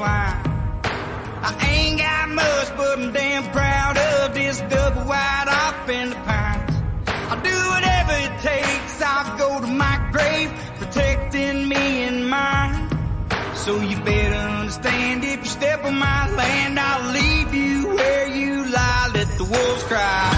line. I ain't got much, but I'm damn proud of this double wide off in the pines. I'll do whatever it takes. I'll go to my grave protecting me and mine. So you better understand, if you step on my land, I'll leave you where you lie. Let the wolves cry.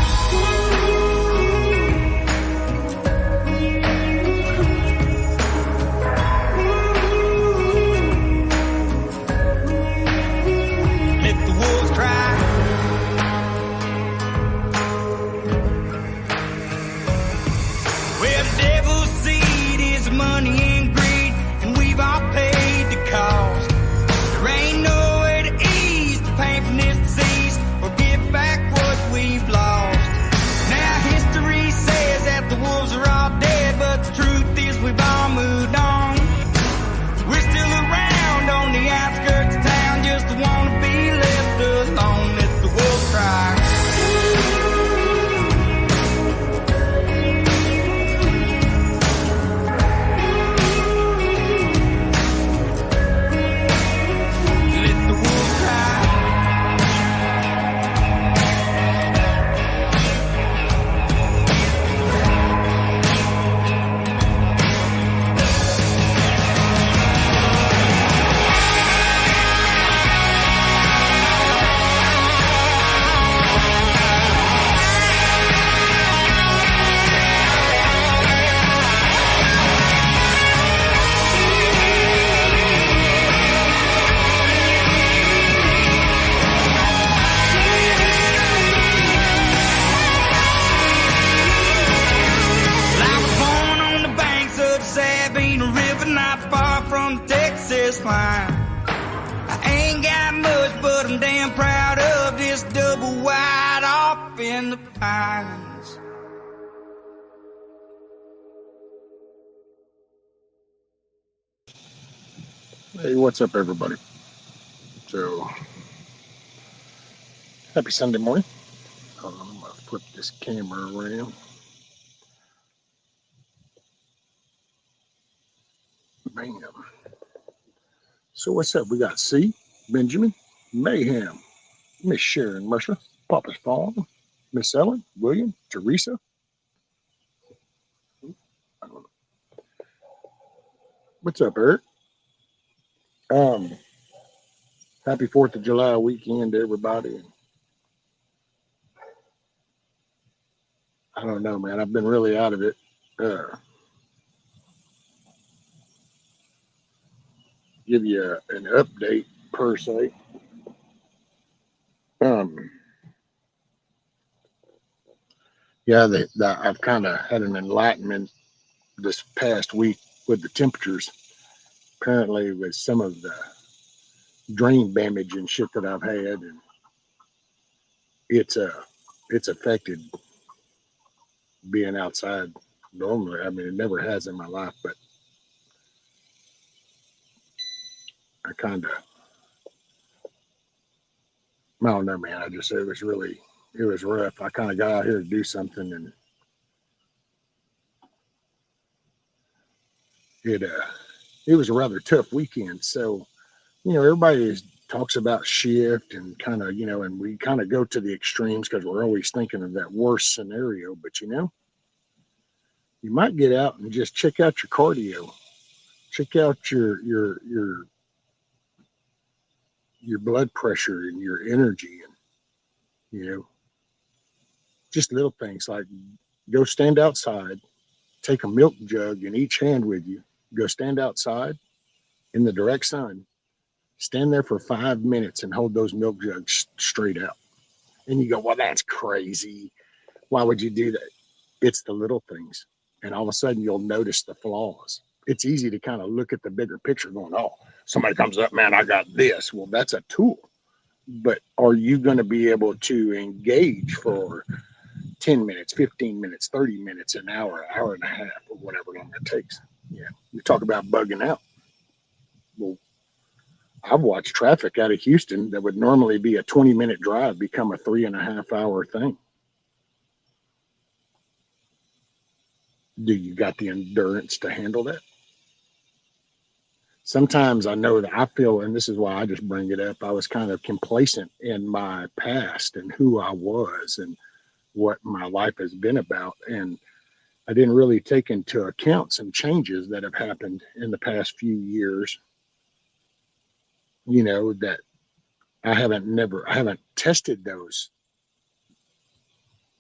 Money and greed, and we've all paid the cost. There ain't nowhere to ease the pain from this disease or get back what we've lost. Now history says that the wolves are all dead, but the truth is we've all moved on. We're still around on the outskirts of town, just want to be left alone. Let the wolves cry. I ain't got much, but I'm damn proud of this double wide off in the pines. Hey, what's up, everybody? So, happy Sunday morning. I'm going to flip this camera around. Bam. So what's up? We got C, Benjamin, Mayhem, Miss Sharon Mercer, Papa's Farm, Miss Ellen, William, Teresa. What's up, Eric? Happy 4th of July weekend to everybody. I don't know, man. I've been really out of it. Give you an update per se. Yeah, I've kind of had an enlightenment this past week with the temperatures. Apparently, with some of the drain damage and shit that I've had, and it's affected being outside normally. I mean, it never has in my life, but I don't know, man. It was rough. I kind of got out here to do something, and it was a rather tough weekend. So, everybody talks about shift and kind of, and we kind of go to the extremes because we're always thinking of that worst scenario. But, you might get out and just check out your cardio, check out your blood pressure and your energy, and, just little things like go stand outside, take a milk jug in each hand with you, go stand outside in the direct sun, stand there for 5 minutes and hold those milk jugs straight out. And you go, well, that's crazy. Why would you do that? It's the little things. And all of a sudden you'll notice the flaws. It's easy to kind of look at the bigger picture going, oh, somebody comes up, man, I got this. Well, that's a tool. But are you going to be able to engage for 10 minutes, 15 minutes, 30 minutes, an hour, hour and a half, or whatever long it takes? Yeah. You talk about bugging out. Well, I've watched traffic out of Houston that would normally be a 20-minute drive become a 3.5 hour thing. Do you got the endurance to handle that? sometimes I know that I feel, and this is why I just bring it up, I was kind of complacent in my past and who I was and what my life has been about. And I didn't really take into account some changes that have happened in the past few years, that I haven't tested those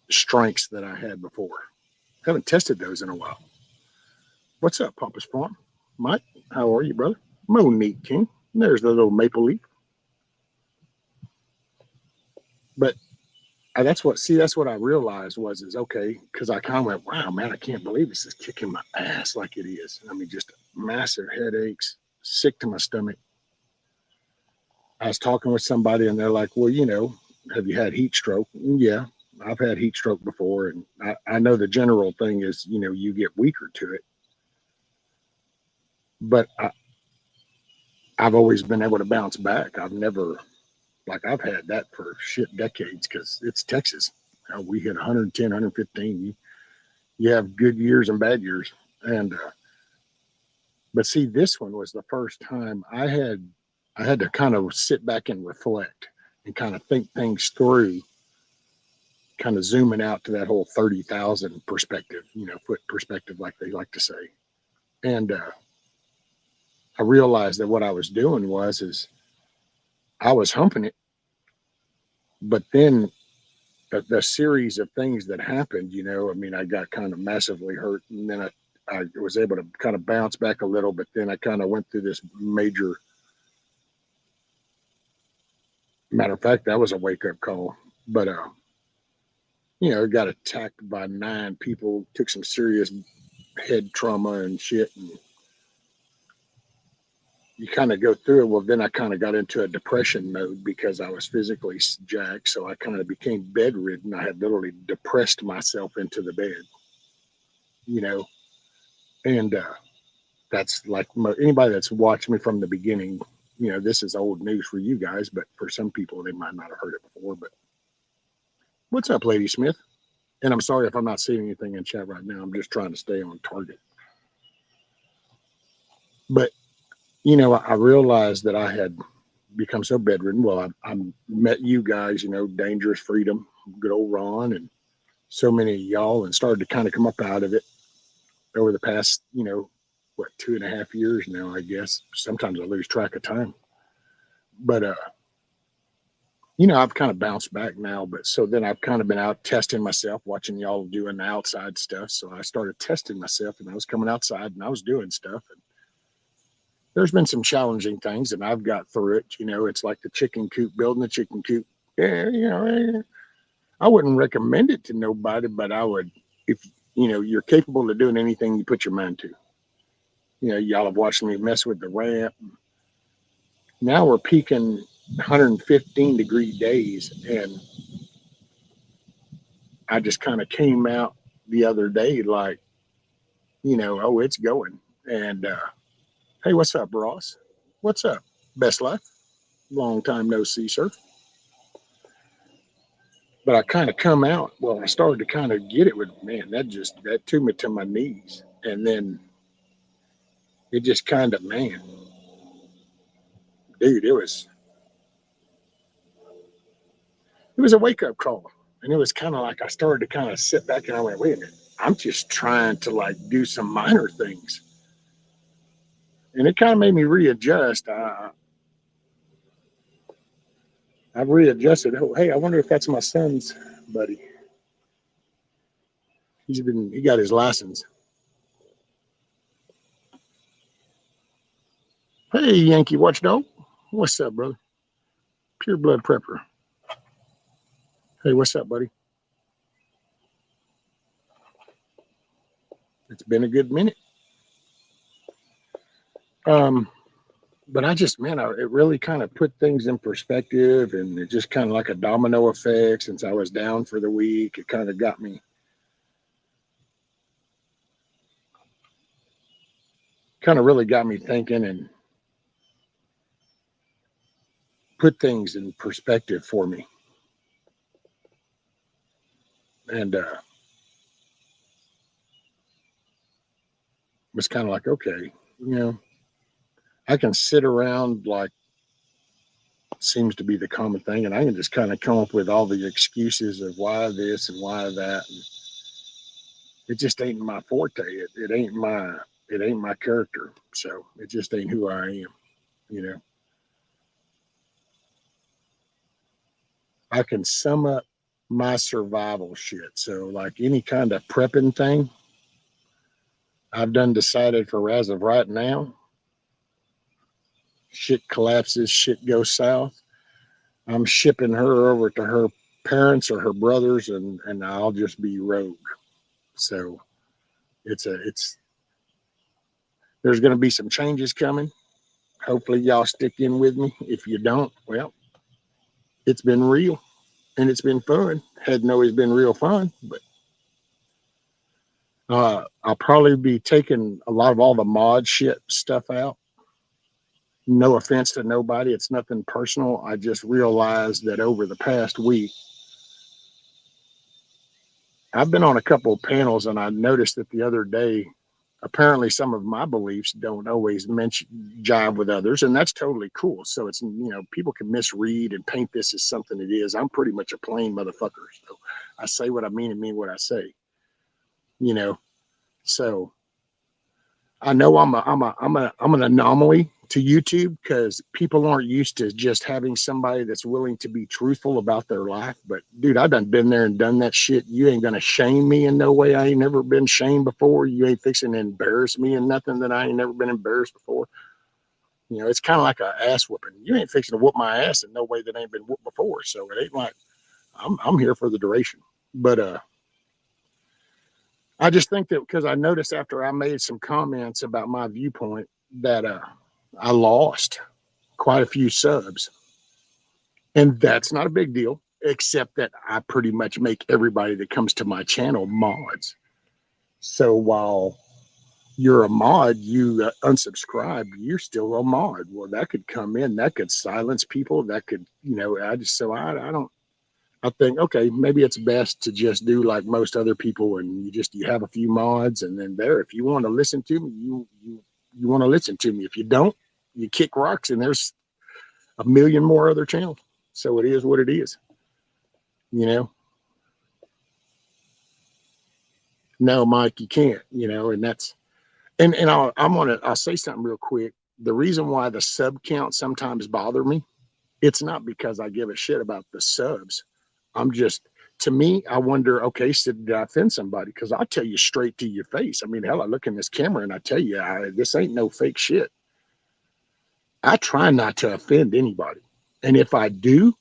strengths that I had before. I haven't tested those in a while. What's up, Papa's Farm? Mike, how are you, brother? Monique King. There's the little maple leaf. But that's what I realized is okay, because I kind of went, wow, man, I can't believe this is kicking my ass like it is. I mean, just massive headaches, sick to my stomach. I was talking with somebody and they're like, well, have you had heat stroke? Yeah, I've had heat stroke before. And I know the general thing is, you get weaker to it. But I've always been able to bounce back. I've never, like, I've had that for shit decades because it's Texas. We hit 110, 115. You have good years and bad years. And, but see, this one was the first time I had to kind of sit back and reflect and kind of think things through, kind of zooming out to that whole 30,000 perspective, foot perspective, like they like to say. And I realized that what I was doing is I was humping it, but then the series of things that happened, I mean, I got kind of massively hurt, and then I was able to kind of bounce back a little, but then I kind of went through this major. Matter of fact, that was a wake up call. But got attacked by 9 people, took some serious head trauma and shit, and you kind of go through it. Well, then I kind of got into a depression mode because I was physically jacked, so I kind of became bedridden. I had literally depressed myself into the bed, you know, and that's like anybody that's watched me from the beginning. This is old news for you guys, but for some people, they might not have heard it before. But what's up, Lady Smith? And I'm sorry if I'm not seeing anything in chat right now. I'm just trying to stay on target. But, I realized that I had become so bedridden. Well, I met you guys, Dangerous Freedom, good old Ron, and so many of y'all, and started to kind of come up out of it over the past, 2.5 years now, I guess. Sometimes I lose track of time. But, I've kind of bounced back now. But so then I've kind of been out testing myself, watching y'all doing the outside stuff. So I started testing myself, and I was coming outside and I was doing stuff. And there's been some challenging things, and I've got through it. It's like the chicken coop, building the chicken coop. Yeah, I wouldn't recommend it to nobody, but I would, if you're capable of doing anything you put your mind to. Y'all have watched me mess with the ramp. Now we're peaking 115-degree days, and I just kind of came out the other day like, oh, it's going. And hey, what's up, Ross? What's up? Best life. Long time no see, sir. But I kind of come out. Well, I started to kind of get it with, man, that took me to my knees. And then it just kind of, man, dude, it was a wake up call. And it was kind of like I started to kind of sit back and I went, wait a minute, I'm just trying to like do some minor things. And it kind of made me readjust. I've readjusted. Oh, hey, I wonder if that's my son's buddy. He got his license. Hey, Yankee Watchdog. What's up, brother? Pure blood prepper. Hey, what's up, buddy? It's been a good minute. But I just, man, it really kind of put things in perspective, and it just kind of like a domino effect. Since I was down for the week, it kind of really got me thinking and put things in perspective for me. And was kind of like, okay, I can sit around like seems to be the common thing, and I can just kind of come up with all the excuses of why this and why that. And it just ain't my forte. It ain't my character. So it just ain't who I am. You know, I can sum up my survival shit. So like any kind of prepping thing, I've done decided for as of right now, shit collapses, shit goes south. I'm shipping her over to her parents or her brothers, and I'll just be rogue. So it's there's going to be some changes coming. Hopefully y'all stick in with me. If you don't, well, it's been real and it's been fun. Hadn't always been real fun, but I'll probably be taking a lot of all the mod shit stuff out. No offense to nobody, it's nothing personal. I just realized that over the past week, I've been on a couple of panels, and I noticed that the other day, apparently some of my beliefs don't always mention jive with others, and that's totally cool. So it's, people can misread and paint this as something it is. I'm pretty much a plain motherfucker. So I say what I mean and mean what I say. You know, so I know I'm an anomaly to YouTube because people aren't used to just having somebody that's willing to be truthful about their life. But dude, I done been there and done that shit. You ain't gonna shame me in no way. I ain't never been shamed before. You ain't fixing to embarrass me in nothing that I ain't never been embarrassed before. It's kind of like a ass whooping. You ain't fixing to whoop my ass in no way that ain't been whooped before. So it ain't like I'm here for the duration. But I just think that because I noticed after I made some comments about my viewpoint that I lost quite a few subs. And that's not a big deal, except that I pretty much make everybody that comes to my channel mods. So while you're a mod, you unsubscribe, you're still a mod. Well, that could come in, that could silence people, that could, I don't, I think, okay, maybe it's best to just do like most other people, and you have a few mods, and then there, if you want to listen to me, you want to listen to me. If you don't, you kick rocks, and there's a million more other channels. So it is what it is, you know. No, Mike, you can't, and that's and I'll say something real quick. The reason why the sub count sometimes bother me, it's not because I give a shit about the subs. I'm just, to me, I wonder, okay, so did I offend somebody? Because I'll tell you straight to your face. I mean, hell, I look in this camera and I tell you, this ain't no fake shit. I try not to offend anybody. And if I do,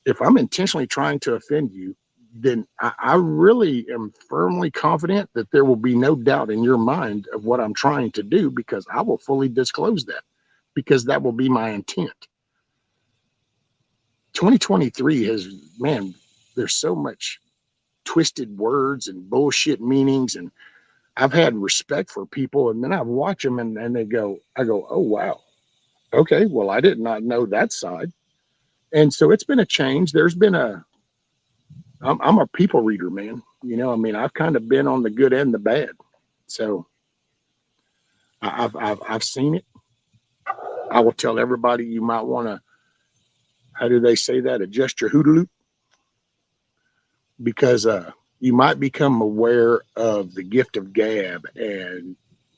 if I'm intentionally trying to offend you, then I really am firmly confident that there will be no doubt in your mind of what I'm trying to do, because I will fully disclose that, because that will be my intent. 2023 has, man, there's so much twisted words and bullshit meanings. And I've had respect for people, and then I watch them and I go, oh, wow. Okay, well, I did not know that side. And so it's been a change. I'm a people reader, man. I mean, I've kind of been on the good and the bad. So I've seen it. I will tell everybody, you might want to, how do they say that? Adjust your hoodoo loop, because you might become aware of the gift of gab and,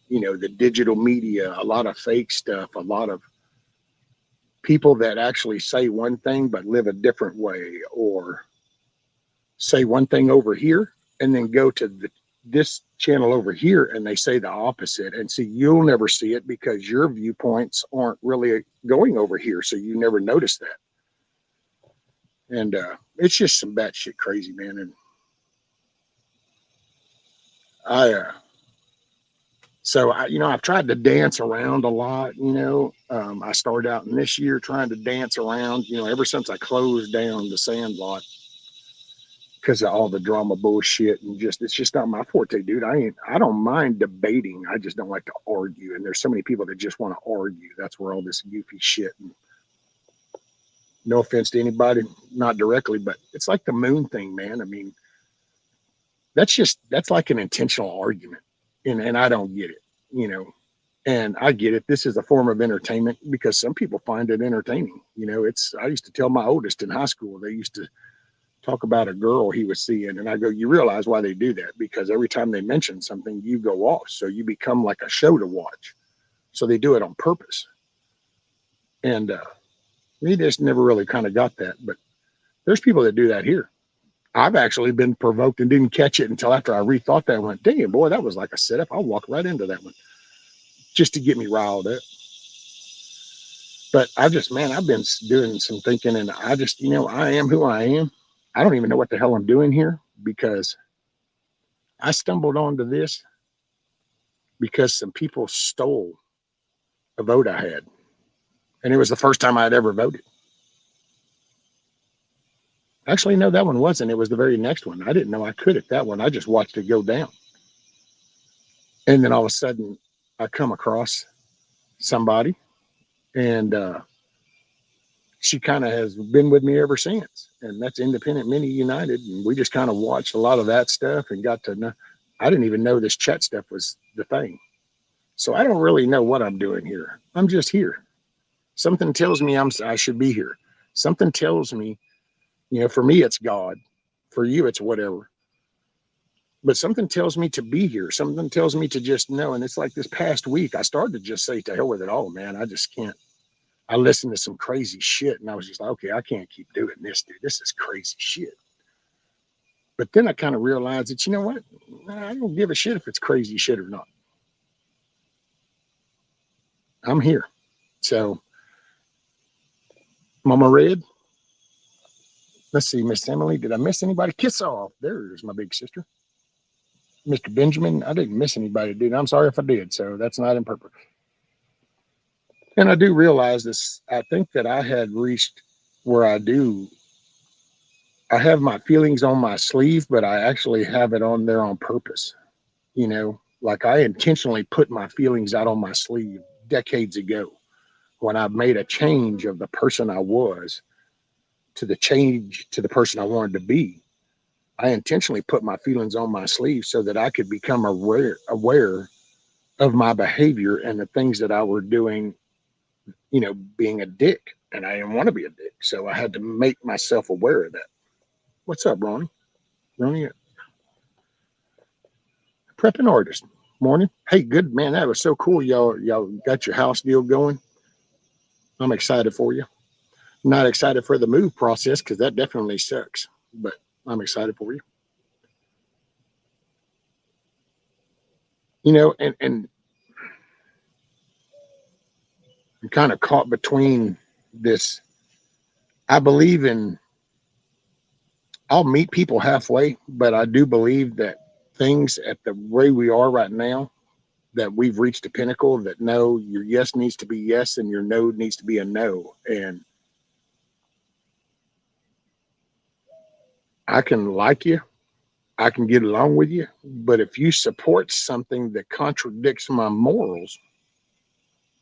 the digital media, a lot of fake stuff, a lot of people that actually say one thing but live a different way, or say one thing over here and then go to this channel over here and they say the opposite. And see, you'll never see it because your viewpoints aren't really going over here, so you never notice that. And it's just some batshit crazy, man. And I've tried to dance around a lot. I started out in this year trying to dance around, ever since I closed down the Sandlot, because of all the drama bullshit, and it's just not my forte, dude. I don't mind debating. I just don't like to argue. And there's so many people that just want to argue. That's where all this goofy shit, and no offense to anybody, not directly, but it's like the moon thing, man. I mean, that's like an intentional argument. And I don't get it, you know. And I get it. This is a form of entertainment because some people find it entertaining. I used to tell my oldest in high school, they used to talk about a girl he was seeing. And I go, you realize why they do that? Because every time they mention something, you go off. So you become like a show to watch. So they do it on purpose. And we just never really kind of got that. But there's people that do that here. I've actually been provoked and didn't catch it until after I rethought that. I went, dang, boy, that was like a setup. I'll walk right into that one just to get me riled up. But I've been doing some thinking, and I am who I am. I don't even know what the hell I'm doing here because I stumbled onto this because some people stole a vote I had. And it was the first time I'd ever voted. Actually, no, that one wasn't. It was the very next one. I didn't know I could at that one. I just watched it go down. And then all of a sudden, I come across somebody, and she kind of has been with me ever since. And that's Independent Mini United. And we just kind of watched a lot of that stuff and got to know. I didn't even know this chat stuff was the thing. So I don't really know what I'm doing here. I'm just here. Something tells me I should be here. Something tells me, for me, it's God. For you, it's whatever. But something tells me to be here. Something tells me to just know. And it's like this past week, I started to just say, to hell with it all, man. I just can't. I listened to some crazy shit, and I was just like, okay, I can't keep doing this, dude. This is crazy shit. But then I kind of realized that, you know what? I don't give a shit if it's crazy shit or not. I'm here. So, Mama Red, let's see, Miss Emily, did I miss anybody? Kiss off. There's my big sister. Mr. Benjamin, I didn't miss anybody, dude. I'm sorry if I did. So that's not in purpose. And I do realize this. I think that I had reached where I have my feelings on my sleeve, but I actually have it on there on purpose. Like I intentionally put my feelings out on my sleeve decades ago when I made a change of the person I was to the change to the person I wanted to be. I intentionally put my feelings on my sleeve so that I could become aware of my behavior and the things that I were doing, being a dick. And I didn't want to be a dick. So I had to make myself aware of that. What's up, Ronnie? Ronnie, prepping artist. Morning. Hey, good man. That was so cool. Y'all got your house deal going. I'm excited for you. Not excited for the move process because that definitely sucks. But I'm excited for you. And I'm kind of caught between this. I believe I'll meet people halfway, but I do believe that things at the way we are right now, that we've reached a pinnacle that no, your yes needs to be yes and your no needs to be a no. And I can like you, I can get along with you, but if you support something that contradicts my morals,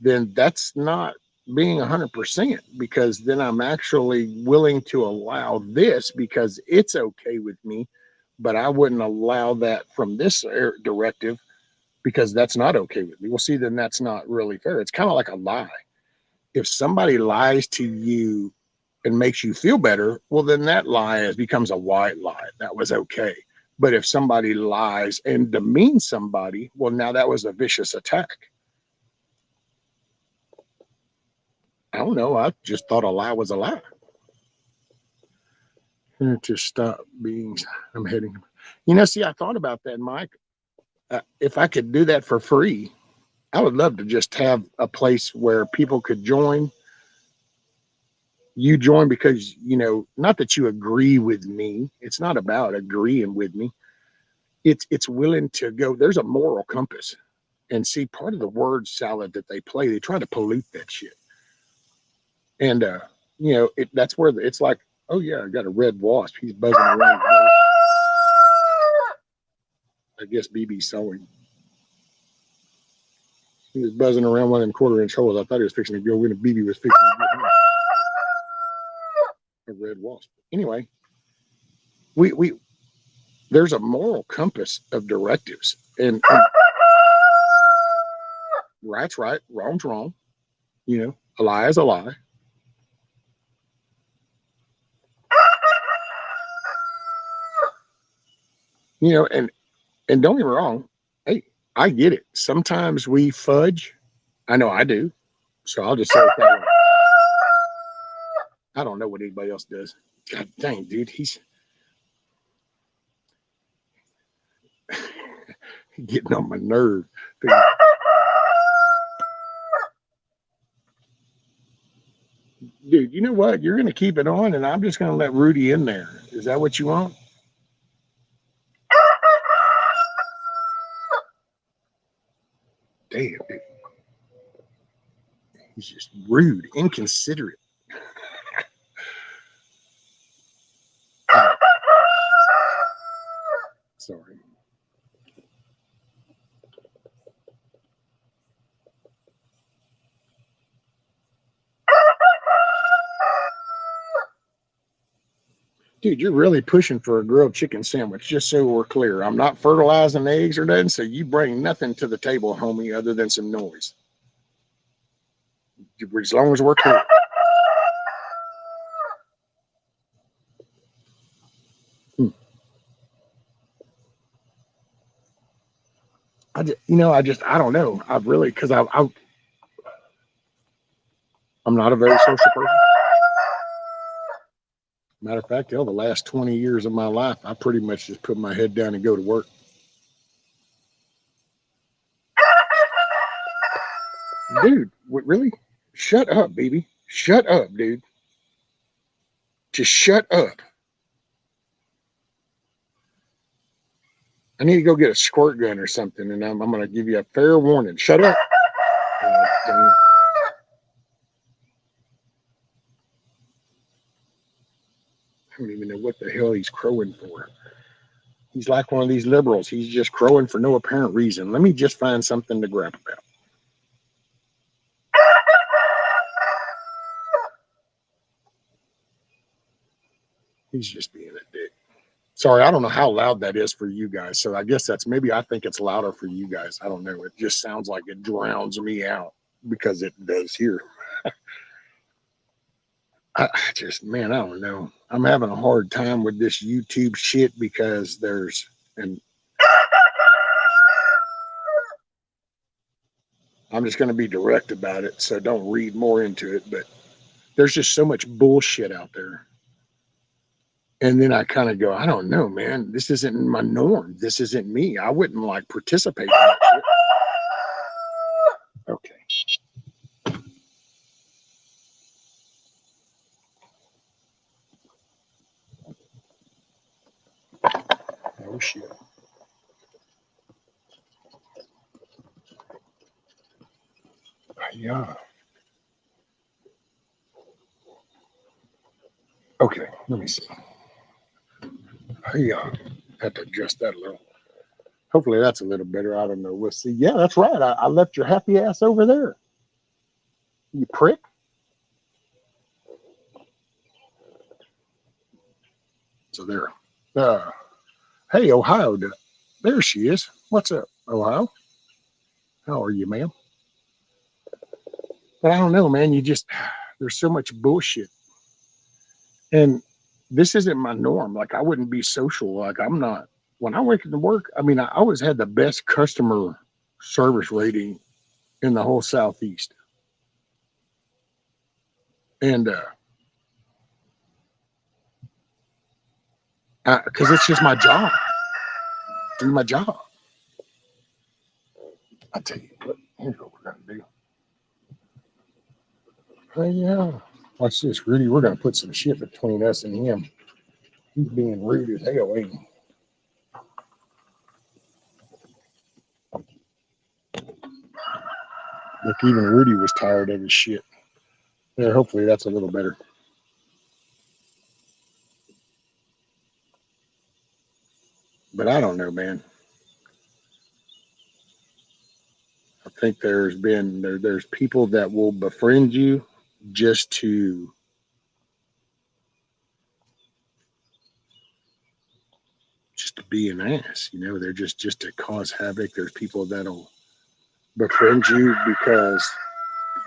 then that's not being 100% because then I'm actually willing to allow this because it's okay with me, but I wouldn't allow that from this directive because that's not okay with me. Well, see, then that's not really fair. It's kind of like a lie. If somebody lies to you and makes you feel better, well, then that lie becomes a white lie. That was okay. But if somebody lies and demeans somebody, well, now that was a vicious attack. I don't know. I just thought a lie was a lie. To stop being, I'm heading. See, I thought about that, Mike. If I could do that for free, I would love to just have a place where people could join. You join because, not that you agree with me. It's not about agreeing with me. It's willing to go. There's a moral compass. And see, part of the word salad that they play, they try to pollute that shit. And, that's where it's like, oh, yeah, I got a red wasp. He's buzzing around. I guess BB's sewing. He was buzzing around one of them quarter-inch holes. I thought he was fixing to go in, and BB was fixing to get a red wasp. Anyway, we there's a moral compass of directives, and Right's right, wrong's wrong. You know, a lie is a lie. You know, and don't get me wrong. Hey, I get it. Sometimes we fudge. I know I do. So I'll just say it that way. I don't know what anybody else does. God dang, dude, he's getting on my nerve. Dude, you know what? You're going to keep it on, and I'm just going to let Rudy in there. Is that what you want? Damn, dude. He's just rude, inconsiderate. Sorry. Dude, you're really pushing for a grilled chicken sandwich, just so we're clear. I'm not fertilizing eggs or nothing, so you bring nothing to the table, homie, other than some noise. As long as we're clear. I don't know. I've really, because I'm not a very social person. Matter of fact, the last 20 years of my life, I pretty much just put my head down and go to work. Dude, what, really? Shut up, baby. Shut up, dude. Just shut up. I need to go get a squirt gun or something, and I'm going to give you a fair warning. Shut up. I don't even know what the hell he's crowing for. He's like one of these liberals. He's just crowing for no apparent reason. Let me just find something to grab about. He's just being a dick. Sorry, I don't know how loud that is for you guys. So I guess maybe I think it's louder for you guys. I don't know. It just sounds like it drowns me out because it does here. I man, I don't know. I'm having a hard time with this YouTube shit because and I'm just going to be direct about it. So don't read more into it. But there's just so much bullshit out there. And then I kind of go, I don't know, man. This isn't my norm. This isn't me. I wouldn't like participate in that shit. Okay. Oh, shit. Yeah. Okay. Let me see. Yeah. Have to adjust that a little. Hopefully that's a little better. I don't know. We'll see. Yeah, that's right. I left your happy ass over there. You prick. So there. Uh, hey, Ohio. There she is. What's up, Ohio? How are you, ma'am? But I don't know, man. There's so much bullshit. And this isn't my norm. Like, I wouldn't be social. Like, I'm not. When I went to work, I mean, I always had the best customer service rating in the whole Southeast. And because it's just my job. Do my job. I tell you what, here's what we're going to do. Hey, yeah. Watch this, Rudy. We're going to put some shit between us and him. He's being rude as hell, ain't he? Look, even Rudy was tired of his shit. There, hopefully that's a little better. But I don't know, man. I think there's people that will befriend you just to be an ass. You know, they're just to cause havoc. There's people that'll befriend you because,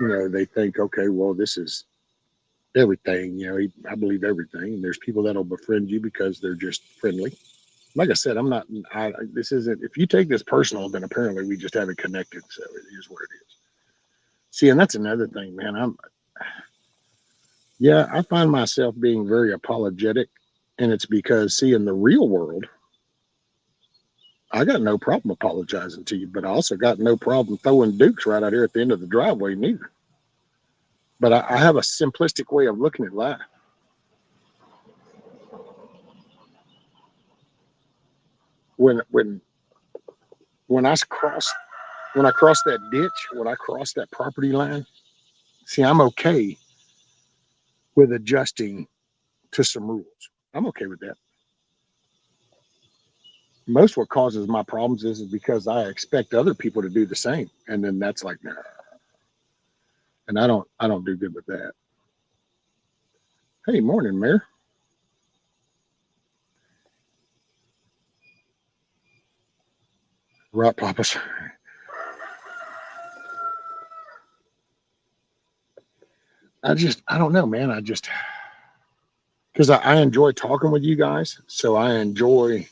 they think, okay, well, this is everything. I believe everything. And there's people that'll befriend you because they're just friendly. Like I said, I'm not, this isn't, if you take this personal, then apparently we just haven't connected. So it is what it is. See, and that's another thing, man. I find myself being very apologetic. And it's because, see, in the real world, I got no problem apologizing to you, but I also got no problem throwing dukes right out here at the end of the driveway, neither. But I have a simplistic way of looking at life. When when I cross when I cross that ditch, when I cross that property line, see, I'm okay with adjusting to some rules. I'm okay with that. Most what causes my problems is because I expect other people to do the same, and then that's like, nah. And I don't do good with that. Hey, morning, Mayor. Right, Papas. I don't know, man. Because I enjoy talking with you guys, so I enjoy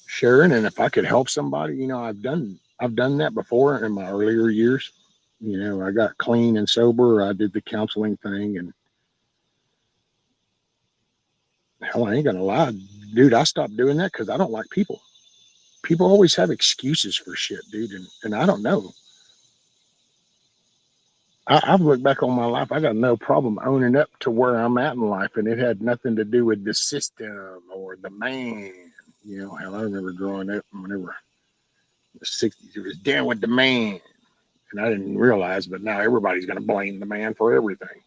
sharing. And if I could help somebody, I've done that before in my earlier years. I got clean and sober. I did the counseling thing, and hell, I ain't gonna lie, dude. I stopped doing that because I don't like people. People always have excuses for shit, dude, and I don't know. I've looked back on my life. I got no problem owning up to where I'm at in life, and it had nothing to do with the system or the man. Hell, I remember growing up whenever the 60s, it was down with the man. And I didn't realize, but now everybody's going to blame the man for everything.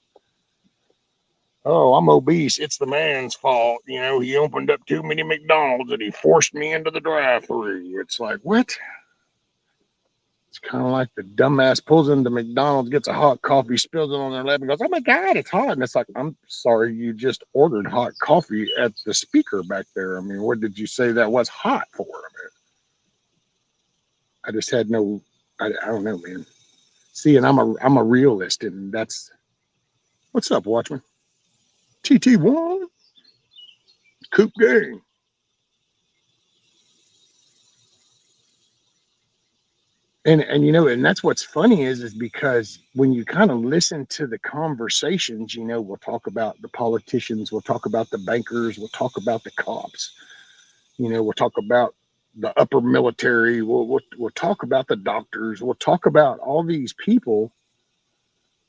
Oh, I'm obese. It's the man's fault. He opened up too many McDonald's and he forced me into the drive-thru. It's like, what? It's kind of like the dumbass pulls into McDonald's, gets a hot coffee, spills it on their lap, and goes, "Oh my God, it's hot!" And it's like, I'm sorry, you just ordered hot coffee at the speaker back there. I mean, what did you say that was hot for? I just had no. I don't know, man. See, and I'm a realist, and that's what's up, Watchman. TT1 Coop Gang. And that's what's funny is because when you kind of listen to the conversations, we'll talk about the politicians, we'll talk about the bankers, we'll talk about the cops, we'll talk about the upper military, we'll talk about the doctors, we'll talk about all these people,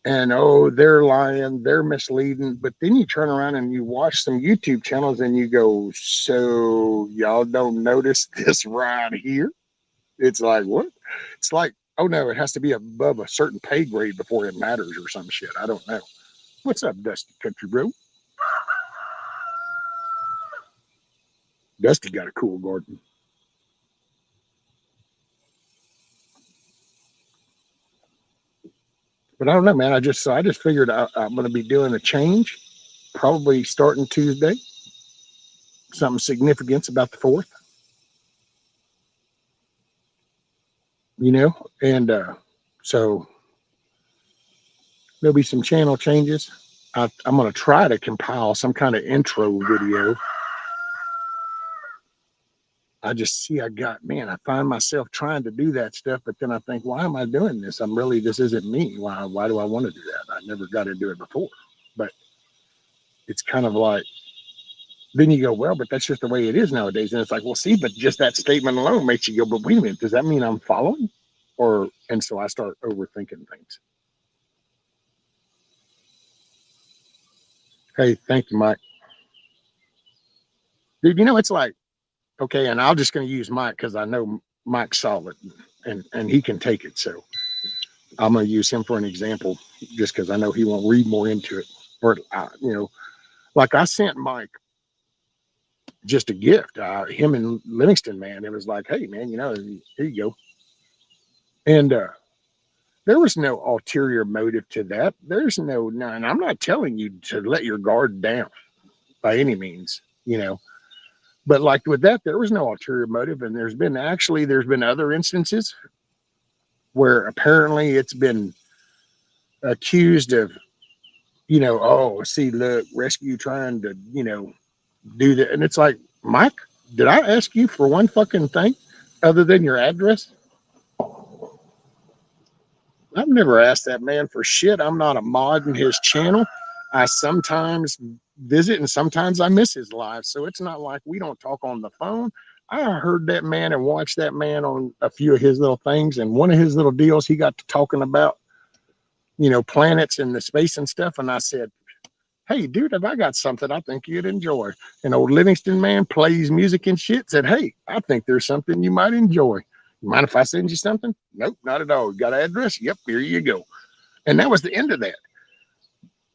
and oh, they're lying, they're misleading. But then you turn around and you watch some YouTube channels and you go, so y'all don't notice this right here? It's like, what? It's like, oh no, it has to be above a certain pay grade before it matters or some shit. I don't know. What's up, Dusty Country Bro? Dusty got a cool garden. But I don't know, man. I just figured I'm going to be doing a change, probably starting Tuesday. Something significant about the 4th, and so there'll be some channel changes. I'm going to try to compile some kind of intro video. I just see I find myself trying to do that stuff, but then I think, why am I doing this? This isn't me. Why do I want to do that? I never got to do it before. But it's kind of like, then you go, well, but that's just the way it is nowadays. And it's like, well, see, but just that statement alone makes you go, but wait a minute, does that mean I'm following? And so I start overthinking things. Hey, thank you, Mike. Dude, it's like, okay, and I'm just going to use Mike because I know Mike's solid and he can take it. So I'm going to use him for an example just because I know he won't read more into it. Or, like I sent Mike just a gift. Him and Livingston, man, it was like, hey, man, here you go. And there was no ulterior motive to that. There's and I'm not telling you to let your guard down by any means, But like with that, there was no ulterior motive. And there's been other instances where apparently it's been accused of, oh, see, look, rescue trying to, do that. And it's like, Mike, did I ask you for one fucking thing other than your address? I've never asked that man for shit. I'm not a mod in his channel. I sometimes visit and sometimes I miss his live. So it's not like we don't talk on the phone. I heard that man and watched that man on a few of his little things. And one of his little deals, he got to talking about, planets and the space and stuff. And I said, hey, dude, if I got something I think you'd enjoy. And old Livingston man plays music and shit, said, hey, I think there's something you might enjoy. You mind if I send you something? Nope, not at all. You got an address? Yep, here you go. And that was the end of that.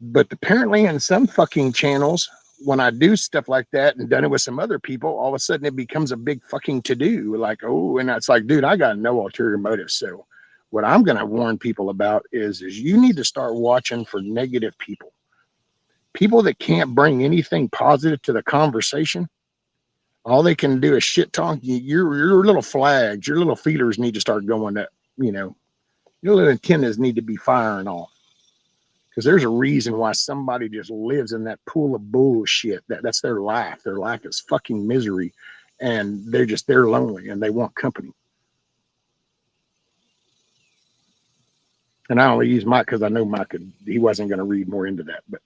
But apparently in some fucking channels, when I do stuff like that and done it with some other people, all of a sudden it becomes a big fucking to-do. Like, oh, and it's like, dude, I got no ulterior motive. So what I'm going to warn people about is you need to start watching for negative people that can't bring anything positive to the conversation. All they can do is shit talk. Your little flags, your little feelers need to start going up. Your little antennas need to be firing off, because there's a reason why somebody just lives in that pool of bullshit. That's their life. Their life is fucking misery, and they're lonely and they want company. And I only use Mike because I know Mike he wasn't going to read more into that, but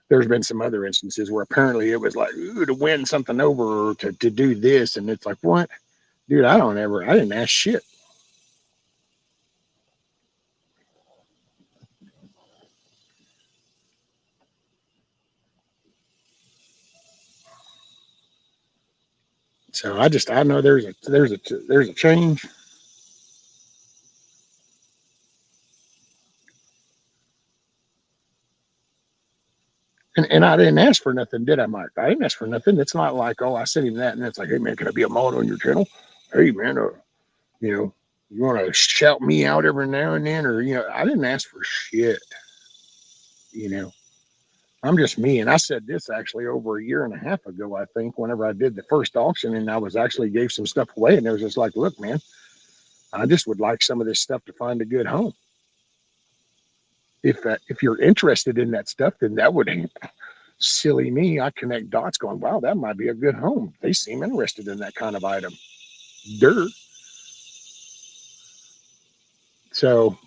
there's been some other instances where apparently it was like, ooh, to win something over or to do this. And it's like, what? Dude, I didn't ask shit. So I know there's a change. And I didn't ask for nothing, did I, Mike? I didn't ask for nothing. It's not like, oh, I sent him that, and it's like, hey man, can I be a mod on your channel? Hey man, you want to shout me out every now and then, or I didn't ask for shit. I'm just me, and I said this actually over a year and a half ago, I think, whenever I did the first auction, and I was actually gave some stuff away, and it was just like, look, man, I just would like some of this stuff to find a good home. If you're interested in that stuff, then that would silly me. I connect dots going, wow, that might be a good home. They seem interested in that kind of item. Dirt. So,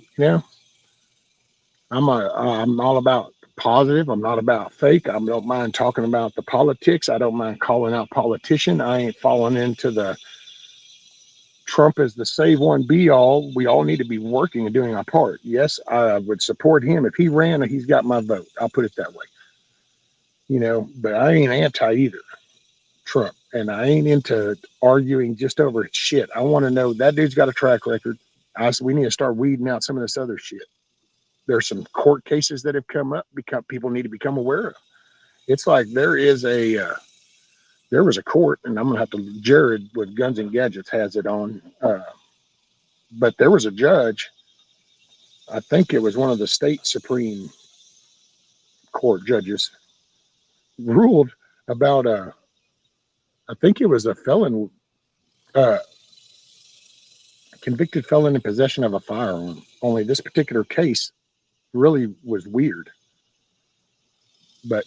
I'm all about positive. I'm not about fake. I don't mind talking about the politics. I don't mind calling out politician. I ain't falling into the Trump is the save one be all. We all need to be working and doing our part. Yes, I would support him. If he ran, he's got my vote. I'll put it that way. But I ain't anti either Trump. And I ain't into arguing just over shit. I want to know that dude's got a track record. We need to start weeding out some of this other shit. There's some court cases that have come up because people need to become aware of. It's like there was a court, and I'm gonna have to. Jared with Guns and Gadgets has it on, but there was a judge. I think it was one of the state Supreme Court judges ruled about I think it was a felon, uh, convicted felon in possession of a firearm. Only this particular case really was weird, but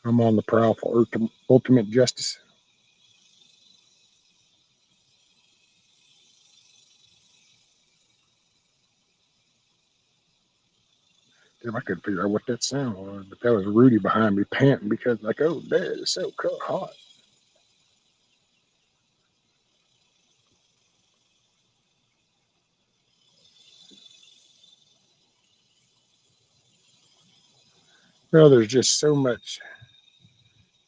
I'm on the prowl for ultimate justice. Damn, I couldn't figure out what that sound was, but that was Rudy behind me panting because, like, oh, that is so hot. Well, there's just so much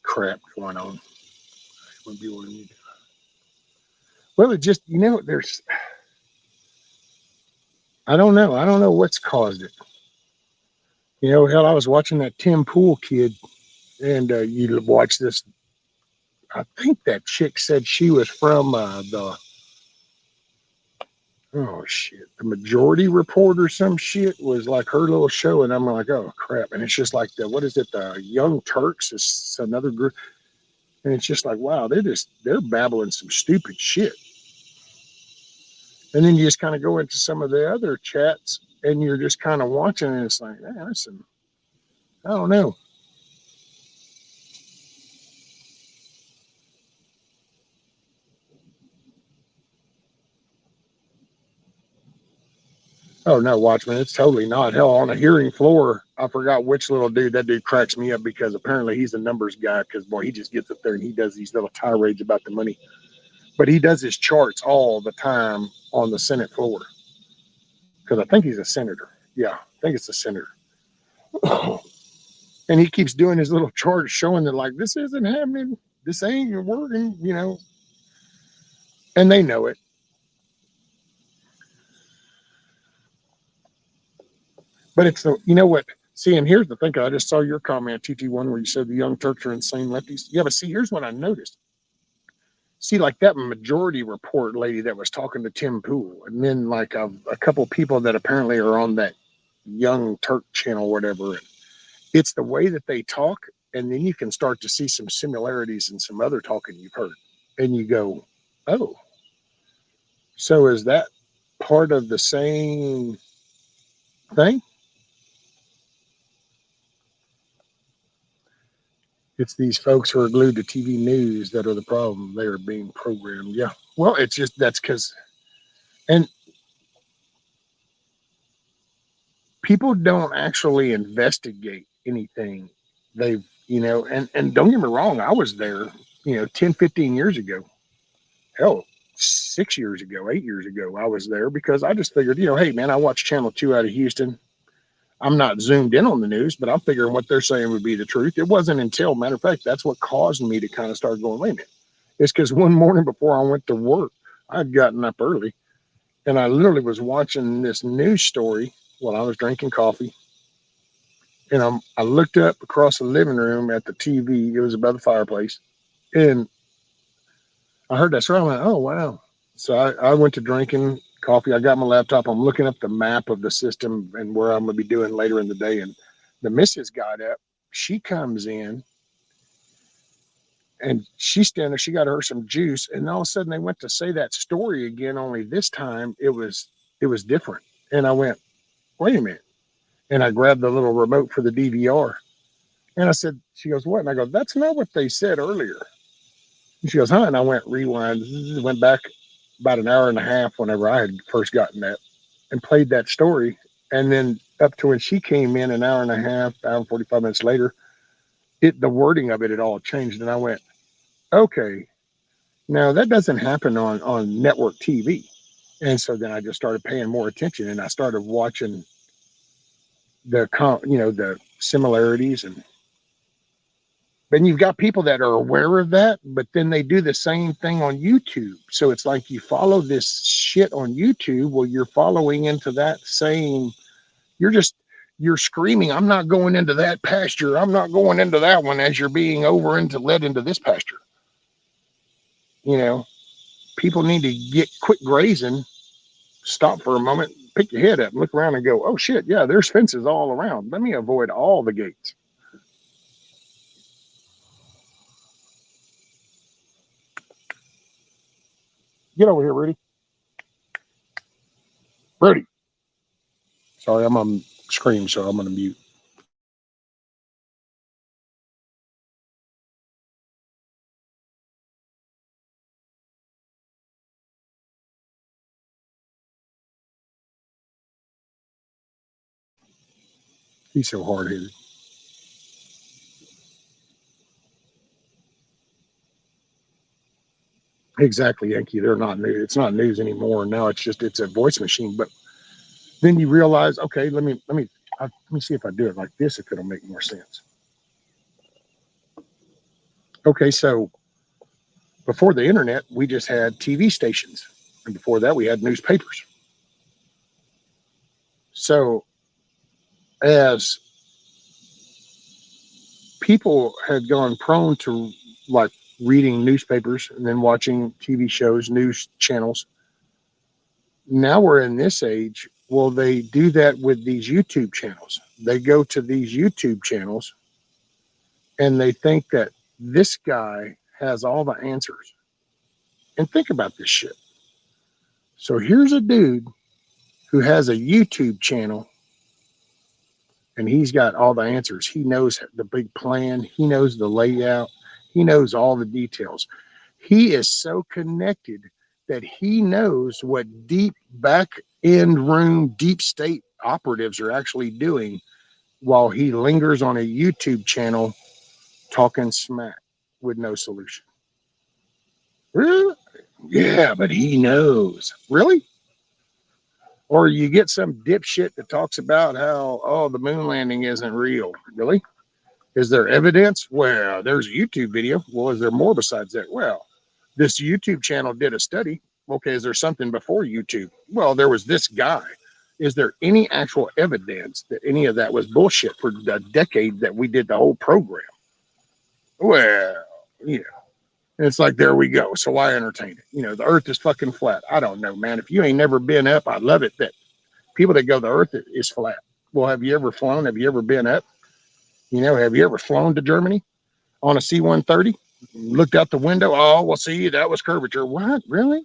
crap going on. Well, it just, I don't know. I don't know what's caused it. Hell, I was watching that Tim Pool kid, and you watch this. I think that chick said she was from oh shit, the Majority Report or some shit was like her little show, and I'm like, oh crap. And it's just like what is it, the Young Turks is another group. And it's just like, wow, they're babbling some stupid shit. And then you just kind of go into some of the other chats and you're just kind of watching and it's like, man, listen, I don't know. Oh no, Watchman, it's totally not. Hell, on a hearing floor, I forgot which little dude. That dude cracks me up because apparently he's a numbers guy. Because boy, he just gets up there and he does these little tirades about the money. But he does his charts all the time on the Senate floor. Because I think he's a senator. Yeah, I think it's a senator. And he keeps doing his little charts showing that like this isn't happening, this ain't working, and they know it. But it's the what. See, and here's the thing. I just saw your comment, TT1, where you said the young Turks are insane lefties. Yeah, but see, here's what I noticed. See, like that Majority Report lady that was talking to Tim Pool, and then like a couple people that apparently are on that Young Turk channel, whatever. It's the way that they talk, and then you can start to see some similarities in some other talking you've heard, and you go, "Oh, so is that part of the same thing?" It's these folks who are glued to TV news that are the problem. They are being programmed. Yeah. Well, it's just that's because, and people don't actually investigate anything. They've, and don't get me wrong, I was there, 10, 15 years ago. Hell, 6 years ago, 8 years ago, I was there because I just figured, hey, man, I watch Channel 2 out of Houston. I'm not zoomed in on the news, but I'm figuring what they're saying would be the truth. It wasn't until, matter of fact, that's what caused me to kind of start going, wait a minute. It's because one morning before I went to work, I'd gotten up early and I literally was watching this news story while I was drinking coffee. And I looked up across the living room at the TV. It was above the fireplace. And I heard that story. I went, oh, wow. So I went to drinking coffee. I got my laptop. I'm looking up the map of the system and where I'm going to be doing later in the day. And the missus got up. She comes in and she's standing there. She got her some juice. And all of a sudden they went to say that story again, only this time it was different. And I went, wait a minute. And I grabbed the little remote for the DVR. And I said, she goes, what? And I go, that's not what they said earlier. And she goes, huh? And I went rewind, went back about an hour and a half whenever I had first gotten that and played that story. And then up to when she came in an hour and a half, hour and 45 minutes later, the wording of it had all changed. And I went, okay, now that doesn't happen on network TV. And so then I just started paying more attention and I started watching the similarities. And then you've got people that are aware of that, but then they do the same thing on YouTube. So it's like you follow this shit on YouTube. Well, you're following into that same, you're screaming, I'm not going into that pasture. I'm not going into that one as you're being led into this pasture. People need to quit grazing, stop for a moment, pick your head up, look around and go, oh shit, yeah, there's fences all around. Let me avoid all the gates. Get over here, Rudy. Rudy. Sorry, I'm on screen, so I'm going to mute. He's so hard headed. Exactly, Yankee. They're not news. It's not news anymore. Now it's a voice machine. But then you realize, okay, let me see if I do it like this, if it'll make more sense. Okay, so before the internet, we just had TV stations, and before that, we had newspapers. So as people had gone prone to like reading newspapers and then watching TV shows, news channels, now we're in this age. Well, they do that with these YouTube channels. They go to these YouTube channels and they think that this guy has all the answers. And think about this shit. So here's a dude who has a YouTube channel and he's got all the answers. He knows the big plan, he knows the layout, he knows all the details. He is so connected that he knows what deep back end room, deep state operatives are actually doing while he lingers on a YouTube channel talking smack with no solution. Really? Yeah, but he knows. Really? Or you get some dipshit that talks about how, oh, the moon landing isn't real. Really? Is there evidence? Well, there's a YouTube video. Well, is there more besides that? Well, this YouTube channel did a study. Okay, is there something before YouTube? Well, there was this guy. Is there any actual evidence that any of that was bullshit for the decade that we did the whole program? Well, yeah. And it's like, there we go. So why entertain it? You know, the earth is fucking flat. I don't know, man. If you ain't never been up, I love it that people that go, the earth is flat. Well, have you ever flown? Have you ever been up? You know, have you ever flown to Germany on a C-130? Looked out the window. Oh, well, see, that was curvature. What? Really?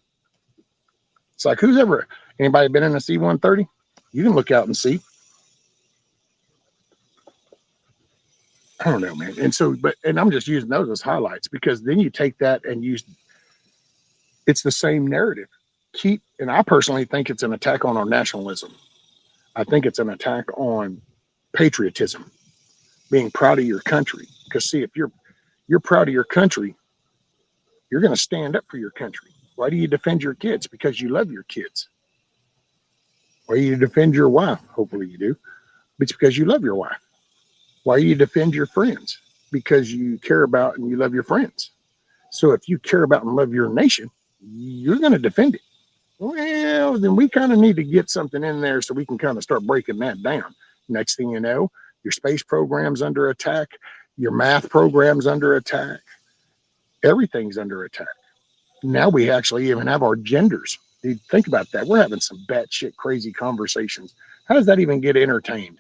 It's like, anybody been in a C-130? You can look out and see. I don't know, man. And so, and I'm just using those as highlights because then you take that and it's the same narrative. And I personally think it's an attack on our nationalism. I think it's an attack on patriotism, being proud of your country. Because see, if you're proud of your country, you're going to stand up for your country. Why do you defend your kids? Because you love your kids. Why do you defend your wife? Hopefully you do. It's because you love your wife. Why do you defend your friends? Because you care about and you love your friends. So if you care about and love your nation, you're going to defend it. Well, then we kind of need to get something in there so we can kind of start breaking that down. Next thing you know, your space program's under attack, your math program's under attack, everything's under attack. Now we actually even have our genders. Dude, think about that. We're having some batshit crazy conversations. How does that even get entertained?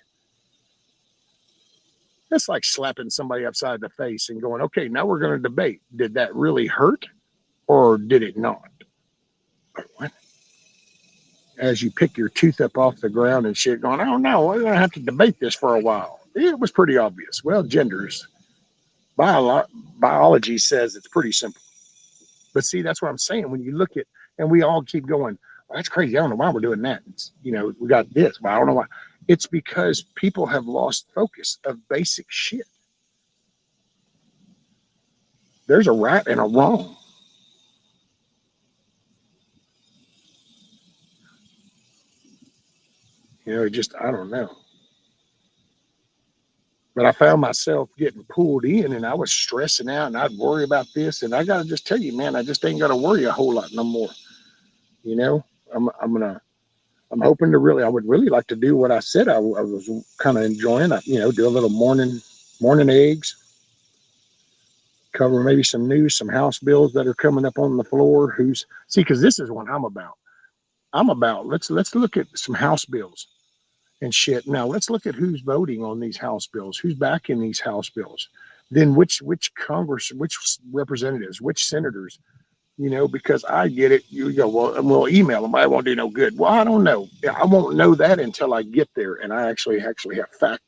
That's like slapping somebody upside the face and going, okay, now we're going to debate. Did that really hurt or did it not? What? As you pick your tooth up off the ground and shit going, oh no, we're going to have to debate this for a while. It was pretty obvious. Well, genders, biology says it's pretty simple. But see, that's what I'm saying. When you look at, and we all keep going, well, that's crazy. I don't know why we're doing that. It's, you know, we got this, but I don't know why. It's because people have lost focus of basic shit. There's a right and a wrong. You know, I don't know. But I found myself getting pulled in and I was stressing out and I'd worry about this. And I got to just tell you, man, I just ain't got to worry a whole lot no more. You know, I'm hoping to I would really like to do what I said I was kind of enjoying. You know, do a little morning eggs, cover maybe some news, some house bills that are coming up on the floor. Because this is what I'm about. Let's look at some house bills and shit. Now let's look at who's voting on these house bills, who's backing these house bills. Then which Congress, which representatives, which senators, you know, because I get it. You go, well, we'll email them. I won't do no good. Well, I don't know. I won't know that until I get there and I actually have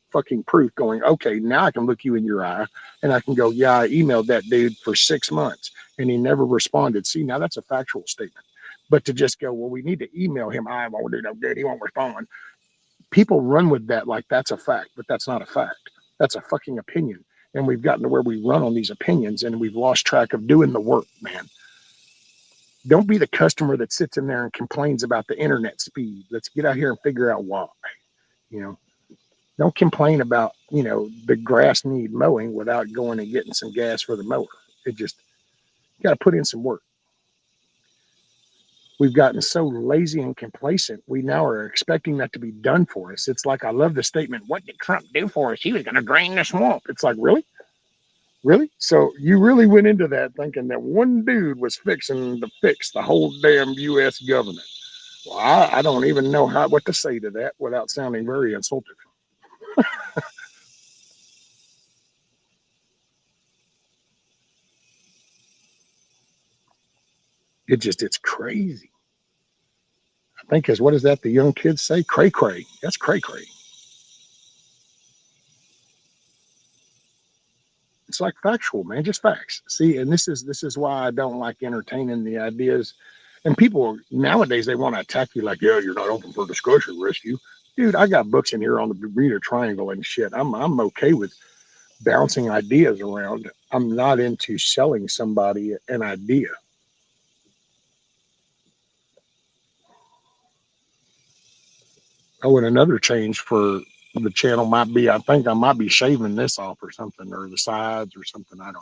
fucking proof going, okay, now I can look you in your eye and I can go, yeah, I emailed that dude for 6 months and he never responded. See, now that's a factual statement. But to just go, well, we need to email him. I won't do no good. He won't respond. People run with that like that's a fact, but that's not a fact. That's a fucking opinion. And we've gotten to where we run on these opinions and we've lost track of doing the work, man. Don't be the customer that sits in there and complains about the internet speed. Let's get out here and figure out why. You know, don't complain about, you know, the grass need mowing without going and getting some gas for the mower. You got to put in some work. We've gotten so lazy and complacent. We now are expecting that to be done for us. It's like, I love the statement, what did Trump do for us? He was going to drain the swamp. It's like, really? Really? So you really went into that thinking that one dude was fixing to fix the whole damn U.S. government. Well, I don't even know what to say to that without sounding very insulting. It's crazy. I think is, what is that the young kids say? Cray cray. That's cray cray. It's like factual, man, just facts. See, and this is why I don't like entertaining the ideas. And people nowadays, they want to attack you like, yeah, you're not open for discussion, rescue. Dude, I got books in here on the Bermuda Triangle and shit. I'm okay with bouncing ideas around. I'm not into selling somebody an idea. Oh, and another change for the channel might be, I think I might be shaving this off or something, or the sides or something. I don't know.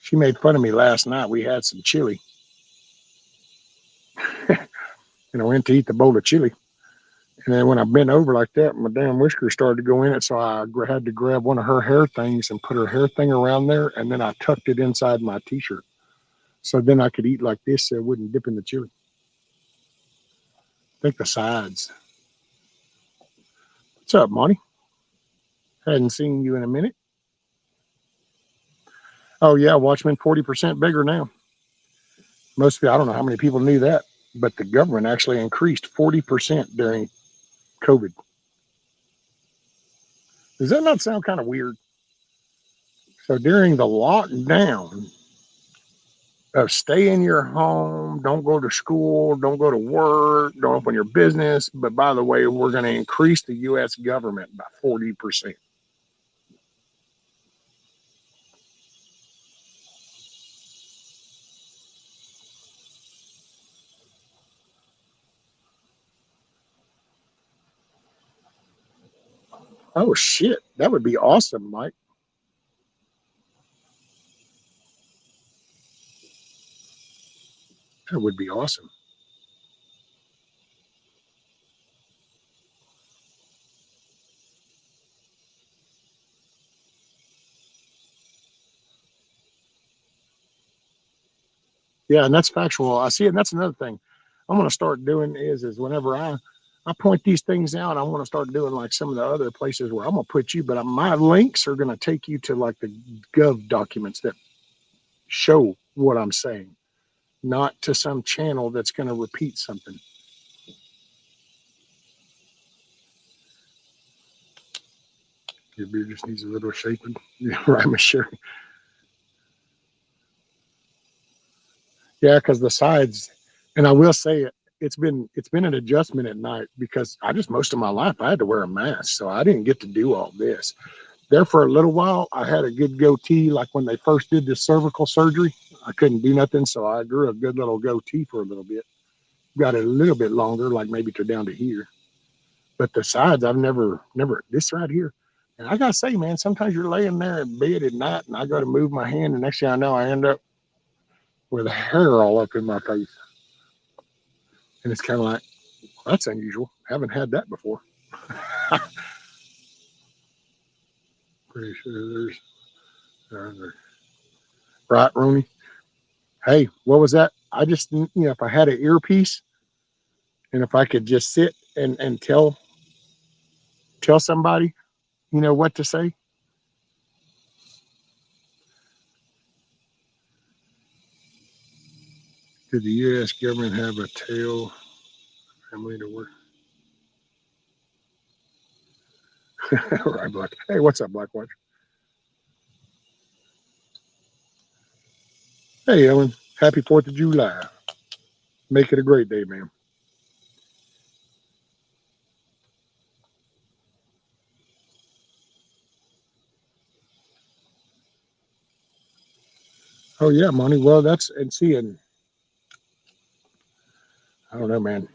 She made fun of me last night. We had some chili, and I went to eat the bowl of chili. And then when I bent over like that, my damn whiskers started to go in it. So I had to grab one of her hair things and put her hair thing around there. And then I tucked it inside my t-shirt. So then I could eat like this so it wouldn't dip in the chili. I think the sides. What's up, Monty? Hadn't seen you in a minute. Oh, yeah, Watchmen 40% bigger now. Most people, I don't know how many people knew that, but the government actually increased 40% during COVID. Does that not sound kind of weird? So during the lockdown of stay in your home, don't go to school, don't go to work, don't open your business. But by the way, we're going to increase the U.S. government by 40%. Oh, shit. That would be awesome, Mike. That would be awesome. Yeah, and that's factual. I see it. And that's another thing I'm going to start doing is whenever I point these things out, I want to start doing like some of the other places where I'm going to put you, but my links are going to take you to like the gov documents that show what I'm saying, not to some channel that's going to repeat something. Your beard just needs a little shaping. Yeah, right, sure. Yeah, because the sides, and I will say it, it's been an adjustment at night because I just most of my life I had to wear a mask, so I didn't get to do all this. There for a little while, I had a good goatee. Like when they first did the cervical surgery, I couldn't do nothing, so I grew a good little goatee for a little bit. Got it a little bit longer, like maybe to down to here. But the sides, I've never. This right here, and I gotta say, man, sometimes you're laying there in bed at night, and I got to move my hand, and next thing I know, I end up with hair all up in my face, and it's kind of like, well, that's unusual. I haven't had that before. Pretty sure there's right, Rooney. Hey, what was that? I just, if I had an earpiece and if I could just sit and tell somebody, what to say. Did the U.S. government have a tail family to work? Right, Black. Hey, what's up, Black Watch? Hey, Ellen. Happy 4th of July. Make it a great day, man. Oh, yeah, Monty. Well, that's, and see, and I don't know, man.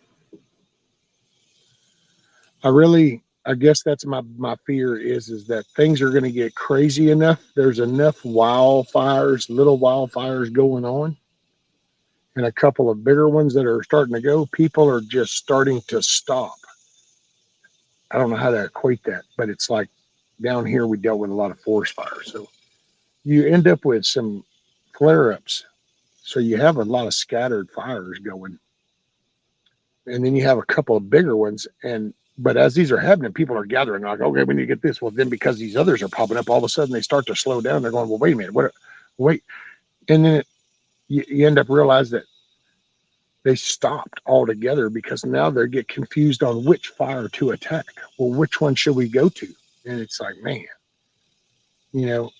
I guess that's my fear is that things are going to get crazy enough. There's enough wildfires, little wildfires going on, and a couple of bigger ones that are starting to go. People are just starting to stop. I don't know how to equate that, but it's like down here we dealt with a lot of forest fires, so you end up with some flare ups. So you have a lot of scattered fires going, and then you have a couple of bigger ones. And but as these are happening, people are gathering like, okay, we need to get this. Well, then because these others are popping up, all of a sudden they start to slow down. They're going, well, wait a minute, Wait, and then you end up realizing that they stopped altogether because now they get confused on which fire to attack. Well, which one should we go to? And it's like, man,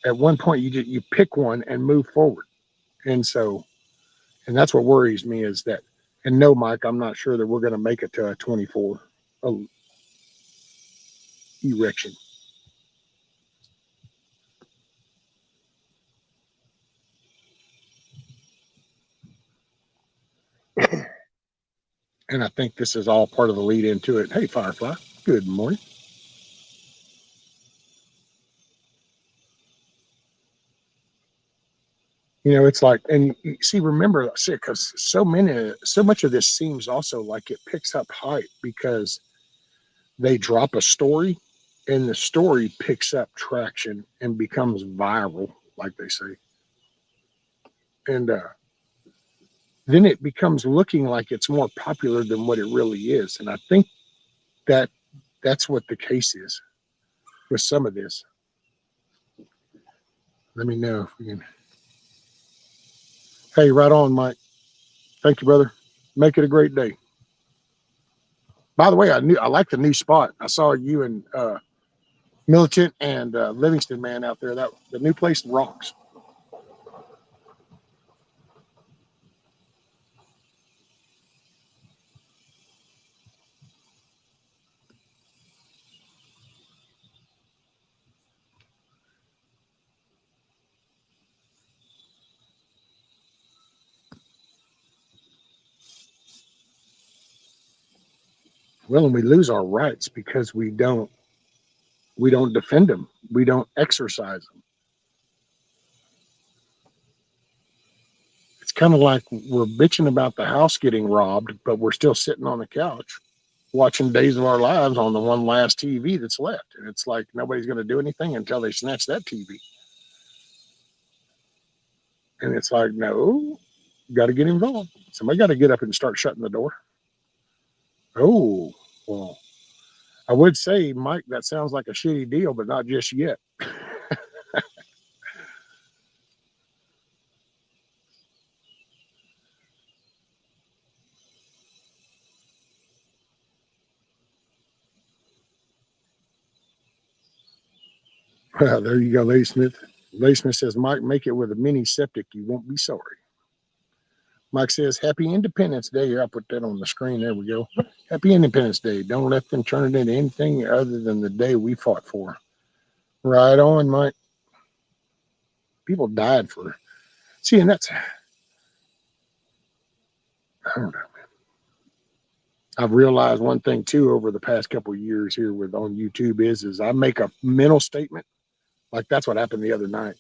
at one point you pick one and move forward. And so, and that's what worries me is that, and no, Mike, I'm not sure that we're going to make it to a 24 erection. And I think this is all part of the lead into it. Hey, Firefly, good morning. It's like, and you see, remember, see, because so much of this seems also like it picks up hype because they drop a story and the story picks up traction and becomes viral, like they say. And then it becomes looking like it's more popular than what it really is. And I think that that's what the case is with some of this. Let me know if we can. Hey, right on, Mike. Thank you, brother. Make it a great day. By the way, I like the new spot. I saw you and Militant and Livingston man out there. That the new place rocks. Well, and we lose our rights because we don't defend them. We don't exercise them. It's kind of like we're bitching about the house getting robbed, but we're still sitting on the couch watching Days of Our Lives on the one last TV that's left. And it's like nobody's going to do anything until they snatch that TV. And it's like, no, got to get involved. Somebody got to get up and start shutting the door. Oh, well, I would say, Mike, that sounds like a shitty deal, but not just yet. Well, there you go, Lady Smith. Lady Smith says, Mike, make it with a mini septic. You won't be sorry. Mike says, Happy Independence Day. Here, I'll put that on the screen. There we go. Happy Independence Day. Don't let them turn it into anything other than the day we fought for. Right on, Mike. People died for. See, and that's, I don't know. I've realized one thing too over the past couple of years here with on YouTube is I make a mental statement. Like that's what happened the other night.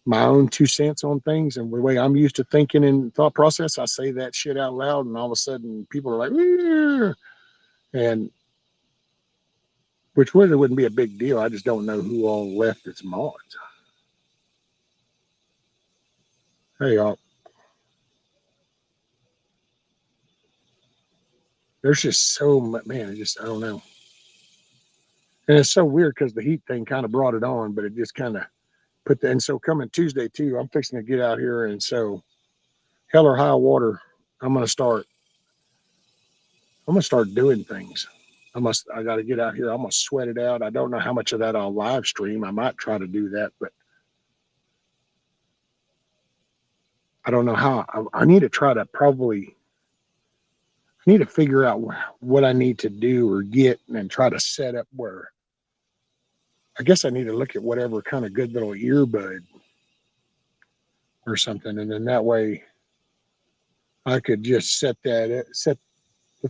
My own 2 cents on things and the way I'm used to thinking and thought process, I say that shit out loud, and all of a sudden people are like, "Ew," and which really wouldn't be a big deal. I just don't know who all left its mods. Hey, y'all. There's just so much, man. I don't know. And it's so weird because the heat thing kind of brought it on, but it just kind of put the, and so coming Tuesday too, I'm fixing to get out here. And so hell or high water, I'm going to start, doing things. I got to get out here. I'm going to sweat it out. I don't know how much of that I'll live stream. I might try to do that, but I don't know how. I need to try to I need to figure out what I need to do or get and try to set up where I guess I need to look at whatever kind of good little earbud or something. And then that way I could just set the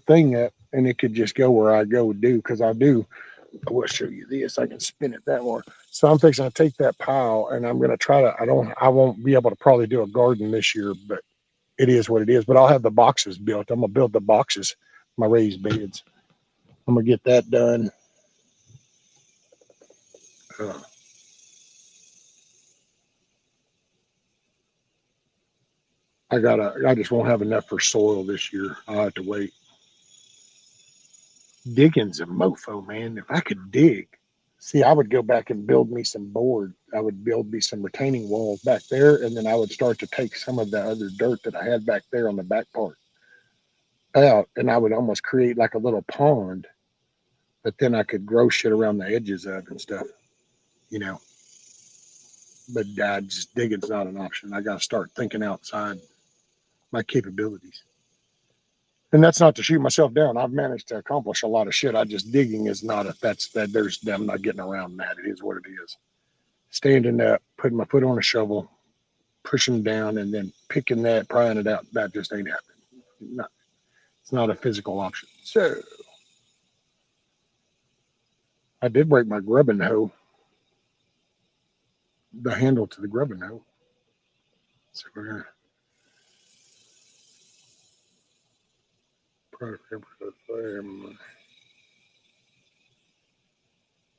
thing up and it could just go where I go do. Cause I will show you this. I can spin it that way. So I'm fixing to take that pile and I'm going to try to, I won't be able to probably do a garden this year, but it is what it is. But I'll have the boxes built. I'm going to build the boxes, my raised beds. I'm going to get that done. I just won't have enough for soil this year. I'll have to wait. Digging's a mofo, man. If I could dig, See, I would go back and build me some board. I would build me some retaining walls back there, and then I would start to take some of the other dirt that I had back there on the back part out, and I would almost create like a little pond, but then I could grow shit around the edges of and stuff, you know. But just digging's not an option. I got to start thinking outside my capabilities. And that's not to shoot myself down. I've managed to accomplish a lot of shit. I just digging is not a I'm not getting around that. It is what it is. Standing up, putting my foot on a shovel, pushing down, and then picking that, prying it out. That just ain't happening. No, it's not a physical option. So I did break my grubbing hoe, the handle to the grubbing hoe. So we're gonna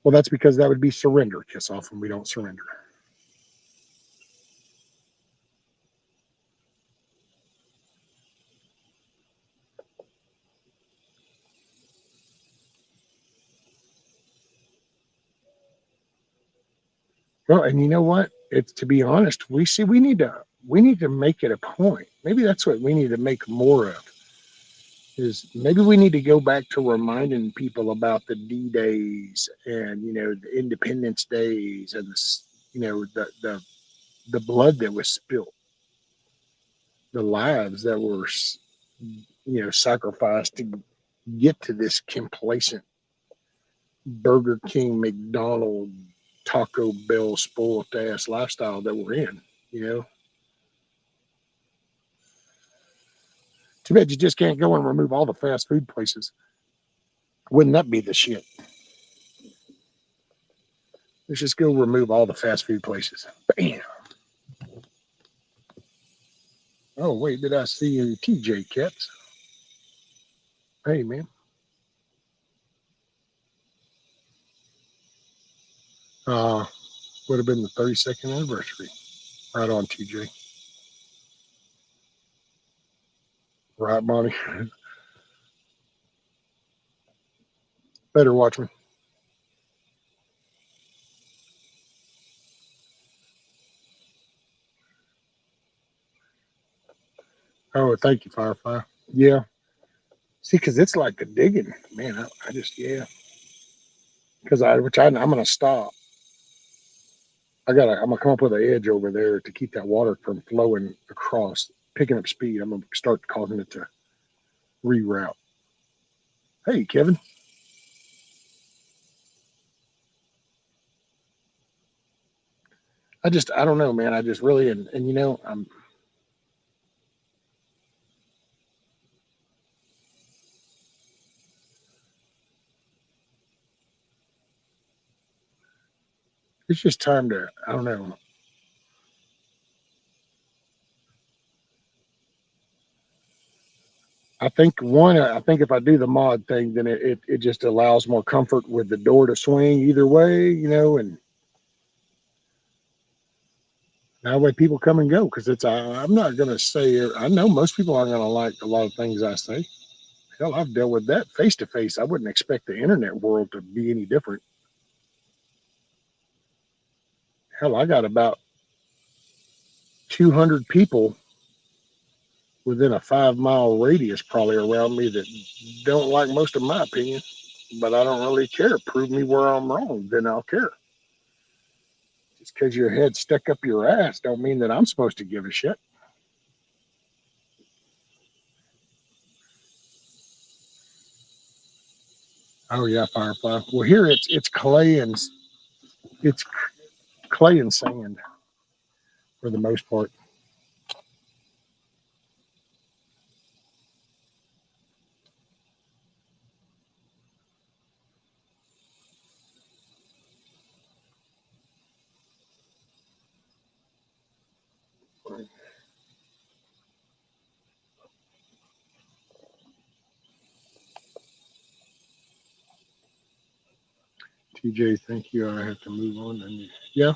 well, that's because that would be surrender, kiss off, and we don't surrender. Well, and you know what? It's to be honest, we need to make it a point. Maybe that's what we need to make more of. Is maybe we need to go back to reminding people about the D days and the Independence days and the blood that was spilled, the lives that were sacrificed to get to this complacent Burger King, McDonald, Taco Bell spoiled ass lifestyle that we're in. You know, too bad you just can't go and remove all the fast food places. Wouldn't that be the shit? Let's just go remove all the fast food places. Bam. Oh, wait, did I see any TJ Cats? Hey, man. Uh, would have been the 32nd anniversary. Right on, TJ. Right, Monty. Better watch me. Oh, thank you, Firefly. Yeah. See, because it's like the digging. Man, I just, yeah. Because I'm going to stop. I'm gonna come up with an edge over there to keep that water from flowing across, picking up speed. I'm gonna start causing it to reroute. Hey, Kevin. I don't know, man. I just really, and it's just time to, I don't know. I think if I do the mod thing, then it just allows more comfort with the door to swing either way, and that way people come and go because I'm not gonna say, I know most people aren't gonna like a lot of things I say. Hell, I've dealt with that face to face. I wouldn't expect the internet world to be any different. Hell, I got about 200 people within a 5 mile radius probably around me that don't like most of my opinion, but I don't really care. Prove me where I'm wrong, then I'll care. Just because your head stuck up your ass don't mean that I'm supposed to give a shit. Oh yeah, Firefly. Well, here it's clay and sand for the most part. TJ, thank you. I have to move on. And yeah,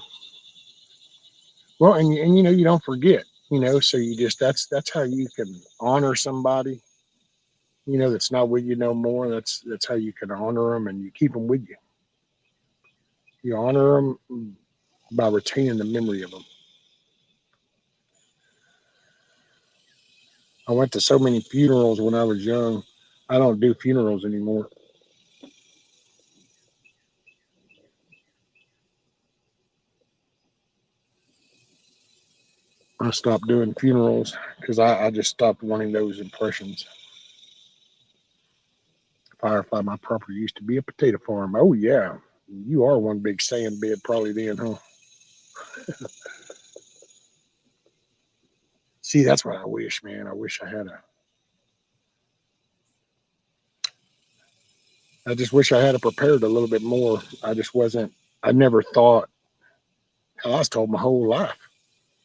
well, and you don't forget, so you just that's how you can honor somebody, that's not with you no more. That's how you can honor them and you keep them with you. You honor them by retaining the memory of them. I went to so many funerals when I was young. I don't do funerals anymore. I stopped doing funerals because I just stopped wanting those impressions. Firefly, my property used to be a potato farm. Oh, yeah. You are one big sand bed probably then, huh? See, that's what I wish, man. I wish I had a. I just wish I had it prepared a little bit more. I just wasn't. I never thought. Hell, I was told my whole life,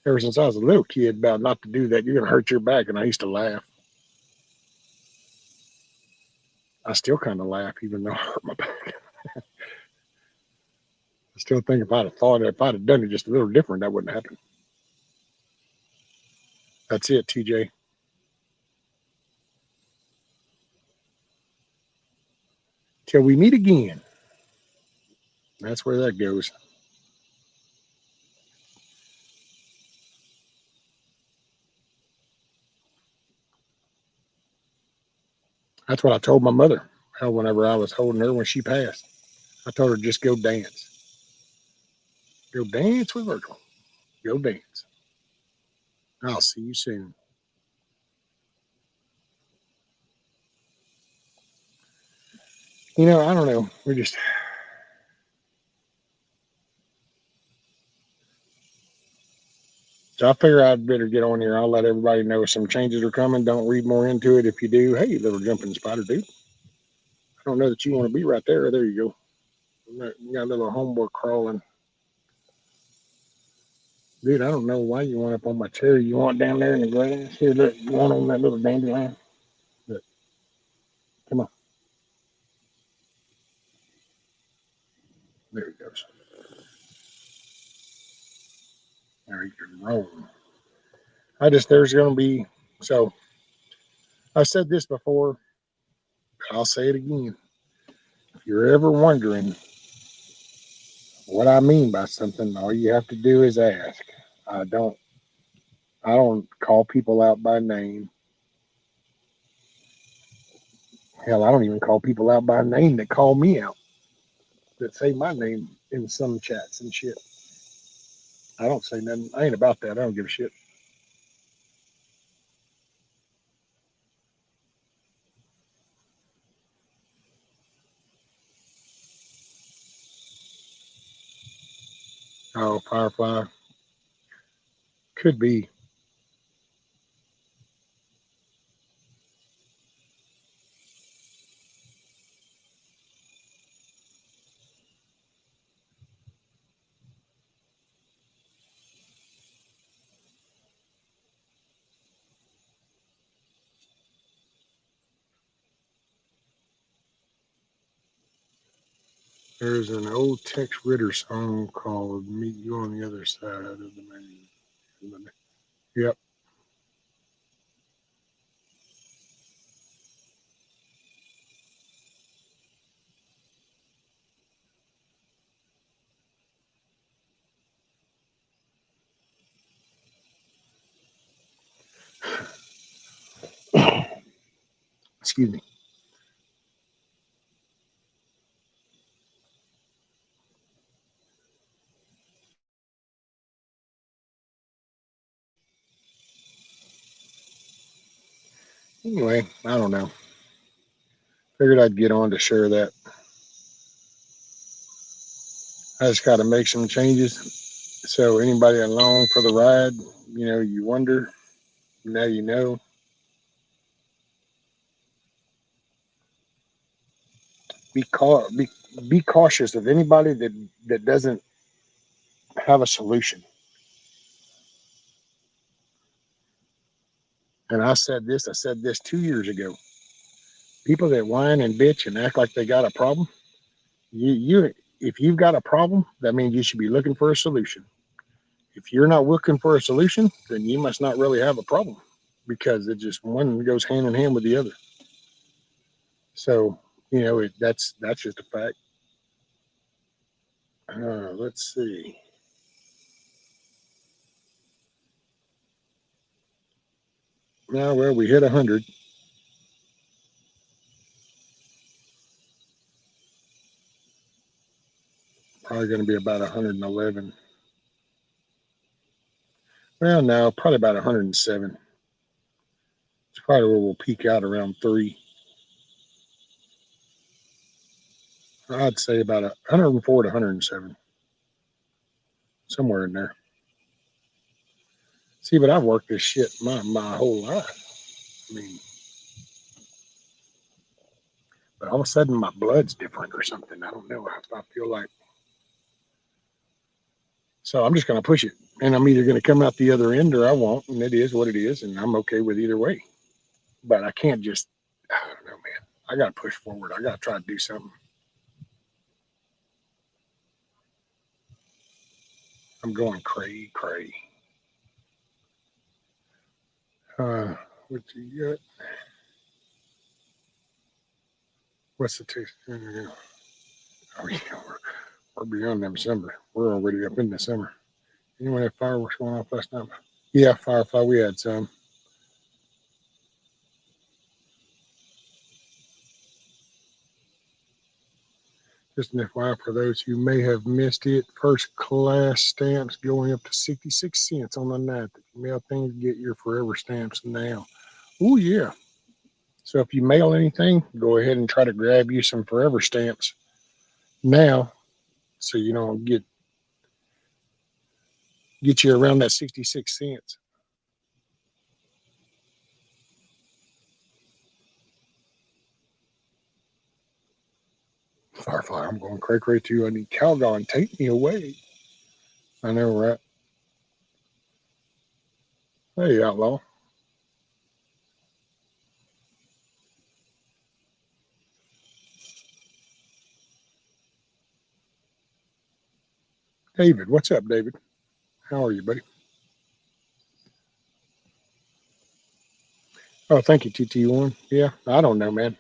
ever since I was a little kid, about not to do that. You're gonna hurt your back, and I used to laugh. I still kind of laugh, even though I hurt my back. I still think if I'd have thought it, if I'd have done it just a little different, that wouldn't happen. That's it, TJ. Till we meet again. That's where that goes. That's what I told my mother. Hell, whenever I was holding her when she passed, I told her just go dance. Go dance with Virgil. Go dance. I'll see you soon. I don't know. We just. So I figure I'd better get on here. I'll let everybody know some changes are coming. Don't read more into it. If you do, hey, little jumping spider dude. I don't know that you want to be right there. There you go. You got a little homeboy crawling. Dude, I don't know why you want up on my chair. You want down there in the grass? Here, look, you want on that little dandelion? Look, come on. There he goes. There he can roll. There's going to be, so I said this before. I'll say it again. If you're ever wondering what I mean by something, all you have to do is ask. I don't, I don't call people out by name. Hell, I don't even call people out by name that call me out, that say my name in some chats and shit. I don't say nothing. I ain't about that. I don't give a shit. Oh, Firefly. Could be. There's an old Tex Ritter song called Meet You on the Other Side of the Main. Yep. Excuse me. Anyway, I don't know. Figured I'd get on to share that. I just got to make some changes. So anybody along for the ride, you wonder, now you know. Be be be cautious of anybody that doesn't have a solution. And I said this 2 years ago. People that whine and bitch and act like they got a problem, you if you've got a problem, that means you should be looking for a solution. If you're not looking for a solution, then you must not really have a problem, because it just one goes hand in hand with the other. So that's just a fact. Let's see. Now, well, we hit 100. Probably going to be about 111. Well, no, probably about 107. It's probably where we'll peak out around 3. I'd say about 104 to 107. Somewhere in there. See, but I've worked this shit my whole life. I mean, but all of a sudden my blood's different or something. I don't know. I feel like. So I'm just going to push it. And I'm either going to come out the other end or I won't. And it is what it is. And I'm okay with either way. But I can't just, I don't know, man. I got to push forward. I got to try to do something. I'm going cray. What you got? What's the taste? Oh, yeah, we're beyond them summer. We're already up in the summer. Anyone have fireworks going off last night? Yeah, Firefly, we had some. Just an FYI for those who may have missed it, first class stamps going up to 66 cents on the night. If you mail things, get your forever stamps now. Oh, yeah. So if you mail anything, go ahead and try to grab you some forever stamps now so you don't get you around that 66 cents. Firefly, I'm going cray too. I need Calgon, take me away. I know, right? Hey, Outlaw. David, what's up, David? How are you, buddy? Oh, thank you, TT1. Yeah, I don't know, man.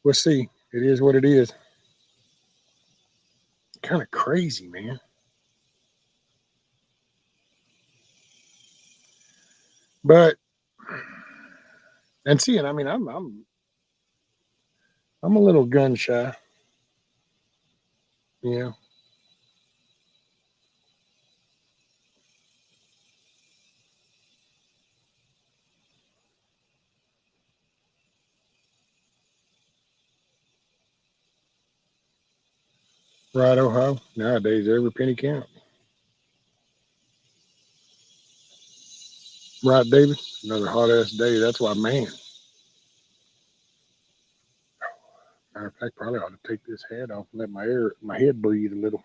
We'll see. It is what it is. Kind of crazy, man. But and seeing, I mean, I'm a little gun shy, you know. Right, Ohio. Nowadays, every penny counts. Right, David. Another hot ass day. That's why, man. Matter of fact, probably ought to take this hat off and let my head breathe a little.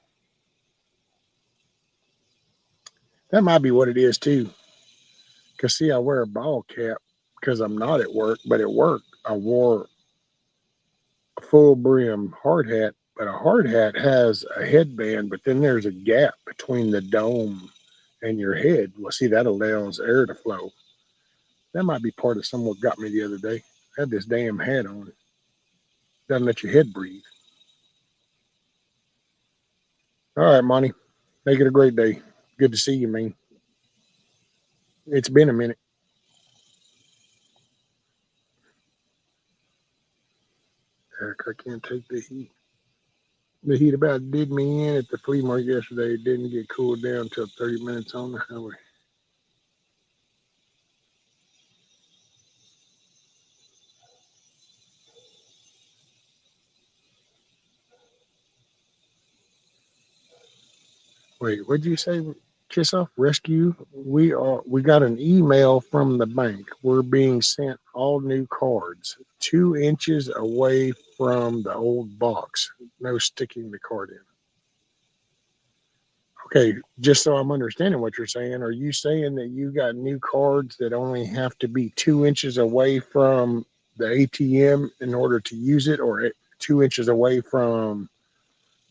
That might be what it is too. Cause see, I wear a ball cap because I'm not at work, but at work I wore a full brim hard hat. But a hard hat has a headband, but then there's a gap between the dome and your head. Well, see, that allows air to flow. That might be part of some what got me the other day. I had this damn hat on. Doesn't let your head breathe. All right, Monty. Make it a great day. Good to see you, man. It's been a minute. Eric, I can't take the heat. The heat about did me in at the flea market yesterday. It didn't get cooled down until 30 minutes on the highway. Wait, what'd you say? Kiss off rescue. We got an email from the bank. We're being sent all new cards, 2 inches away from the old box. No sticking the card in. Okay, just so I'm understanding what you're saying, are you saying that you got new cards that only have to be 2 inches away from the ATM in order to use it, or 2 inches away from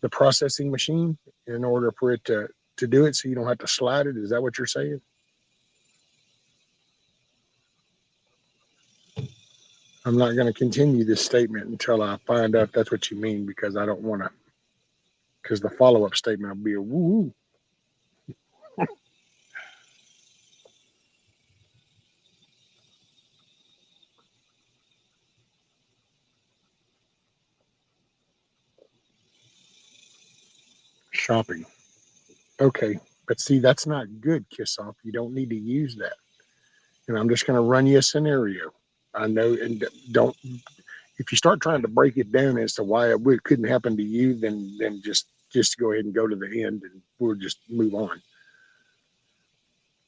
the processing machine in order for it to do it so you don't have to slide it? Is that what you're saying? I'm not going to continue this statement until I find out that's what you mean because I don't want to because the follow-up statement will be a woo. Shopping. Okay. But see, that's not good, Kiss Off. You don't need to use that. And I'm just going to run you a scenario. I know, and don't, if you start trying to break it down as to why it couldn't happen to you, then just go ahead and go to the end and we'll just move on.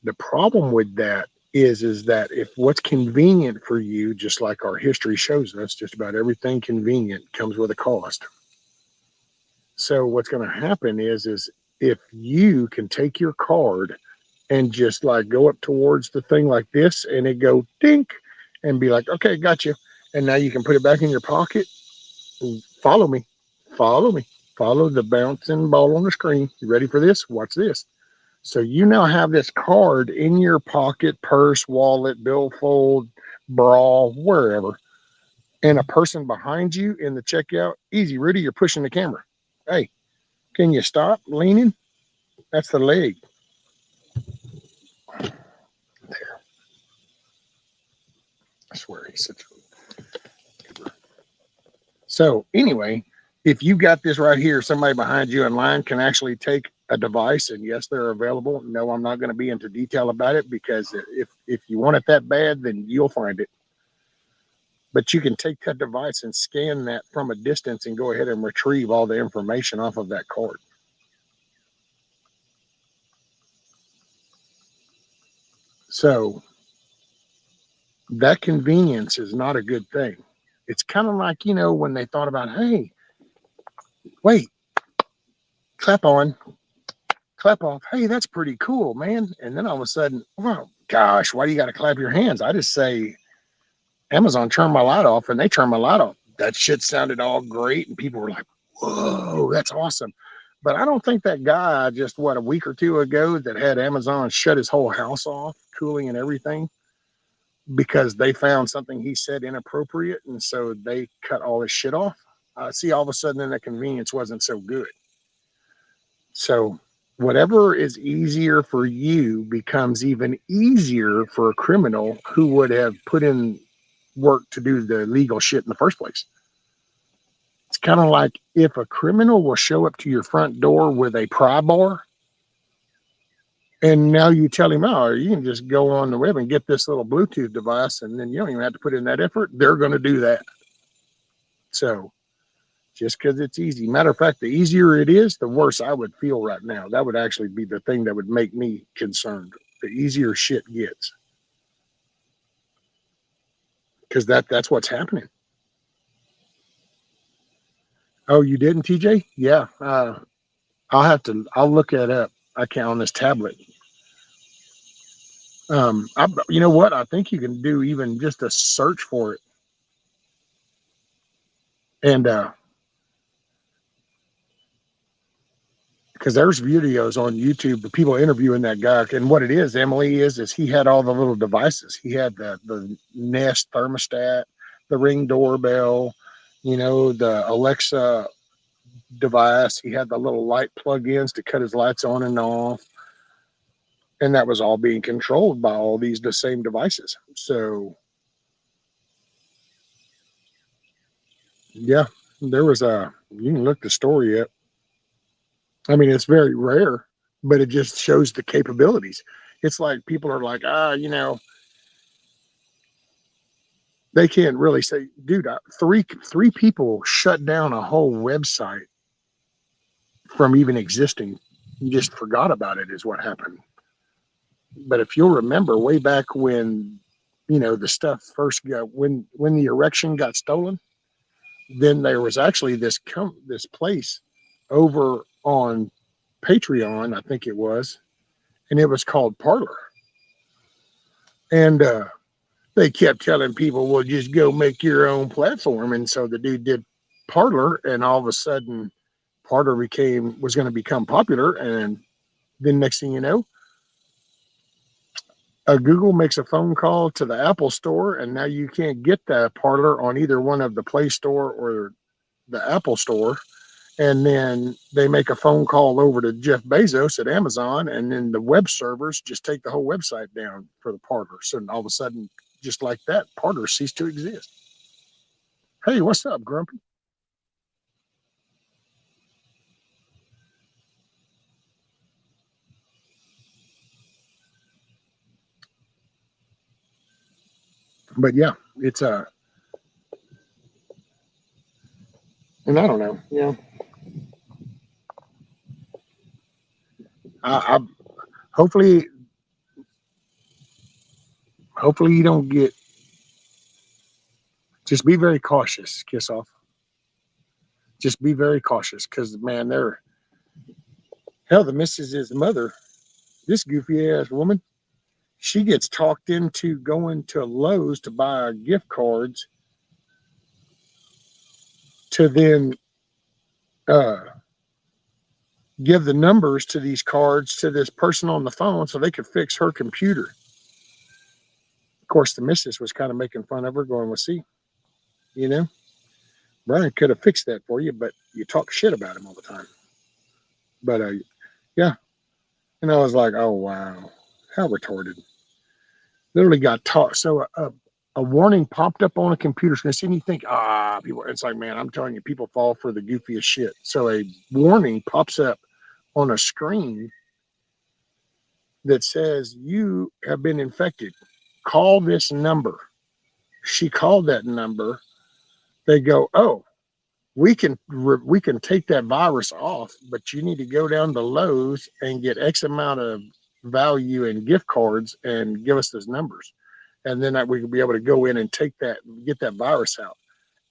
The problem with that is that if what's convenient for you, just like our history shows us, just about everything convenient comes with a cost. So what's going to happen is if you can take your card and just like go up towards the thing like this and it go dink and be like, okay, got you. And now you can put it back in your pocket. Follow me, follow me, follow the bouncing ball on the screen. You ready for this? Watch this. So you now have this card in your pocket, purse, wallet, billfold, bra, wherever. And a person behind you in the checkout, easy, Rudy, you're pushing the camera. Hey, can you stop leaning? That's the leg. There. I swear he's such a... So anyway, if you got this right here, somebody behind you in line can actually take a device, and yes, they're available. No, I'm not going to be into detail about it because if you want it that bad, then you'll find it. But you can take that device and scan that from a distance and go ahead and retrieve all the information off of that card. So that convenience is not a good thing. It's kind of like, when they thought about, hey, wait, clap on, clap off. Hey, that's pretty cool, man. And then all of a sudden, oh, gosh, why do you got to clap your hands? I just say, Amazon turned my light off, and they turned my light off. That shit sounded all great, and people were like, whoa, that's awesome. But I don't think that guy just, a week or two ago that had Amazon shut his whole house off, cooling and everything, because they found something he said inappropriate, and so they cut all his shit off. See, all of a sudden, then the convenience wasn't so good. So whatever is easier for you becomes even easier for a criminal who would have put in work to do the legal shit in the first place. It's kind of like if a criminal will show up to your front door with a pry bar, and now you tell him, oh, you can just go on the web and get this little Bluetooth device, and then you don't even have to put in that effort. They're going to do that. So just because it's easy. Matter of fact, the easier it is, the worse I would feel right now. That would actually be the thing that would make me concerned. The easier shit gets. Because that's what's happening. Oh, you didn't, TJ? Yeah. I'll look that up. I can't on this tablet. You know what? I think you can do even just a search for it. And because there's videos on YouTube of people interviewing that guy. And what it is, Emily, is he had all the little devices. He had the Nest thermostat, the Ring doorbell, the Alexa device. He had the little light plug-ins to cut his lights on and off. And that was all being controlled by all the same devices. So, yeah, there was you can look the story up. I mean, it's very rare, but it just shows the capabilities. It's like people are like, they can't really say, dude, three people shut down a whole website from even existing. You just forgot about it is what happened. But if you'll remember way back when, the stuff first got, when the erection got stolen, then there was actually this place over on Patreon, I think it was, and it was called Parler. And they kept telling people, well, just go make your own platform. And so the dude did Parler, and all of a sudden Parler was going to become popular. And then next thing you know, Google makes a phone call to the Apple store, and now you can't get the Parler on either one of the Play Store or the Apple Store. And then they make a phone call over to Jeff Bezos at Amazon, and then the web servers just take the whole website down for the parlor. So all of a sudden, just like that, parlors cease to exist. Hey, what's up, Grumpy? But yeah, it's and I don't know, I hopefully, hopefully you don't get. Just be very cautious. Kiss off. Just be very cautious, because man, they're hell. The missus is mother. This goofy ass woman. She gets talked into going to Lowe's to buy gift cards to then uh, give the numbers to these cards to this person on the phone so they could fix her computer. Of course, the missus was kind of making fun of her, going, "Well, see, you know, Brian could have fixed that for you, but you talk shit about him all the time." But yeah, and I was like, "Oh wow, how retarded!" Literally got taught. So a warning popped up on a computer screen, and you think, people. It's like, man, I'm telling you, people fall for the goofiest shit. So a warning pops up on a screen that says you have been infected. Call this number. She called that number. They go, oh, we can take that virus off, but you need to go down to Lowe's and get X amount of value in gift cards and give us those numbers, and then we could be able to go in and take that, get that virus out.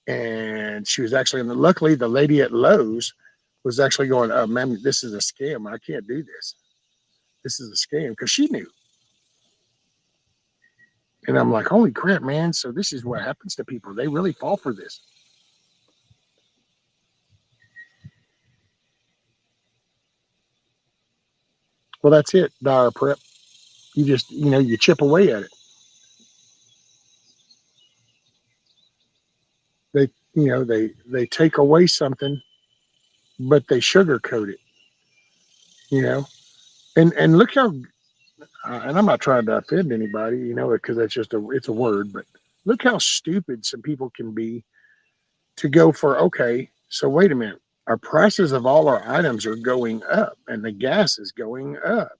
And she was actually, and luckily the lady at Lowe's was actually going, oh man, this is a scam. I can't do this. This is a scam, because she knew. And I'm like, holy crap, man. So this is what happens to people. They really fall for this. Well, that's it. Dire prep. You just, you chip away at it. They, they take away something, but they sugarcoat it, you know? And look how, and I'm not trying to offend anybody, because that's just it's a word, but look how stupid some people can be to go for, okay, so wait a minute. Our prices of all our items are going up, and the gas is going up.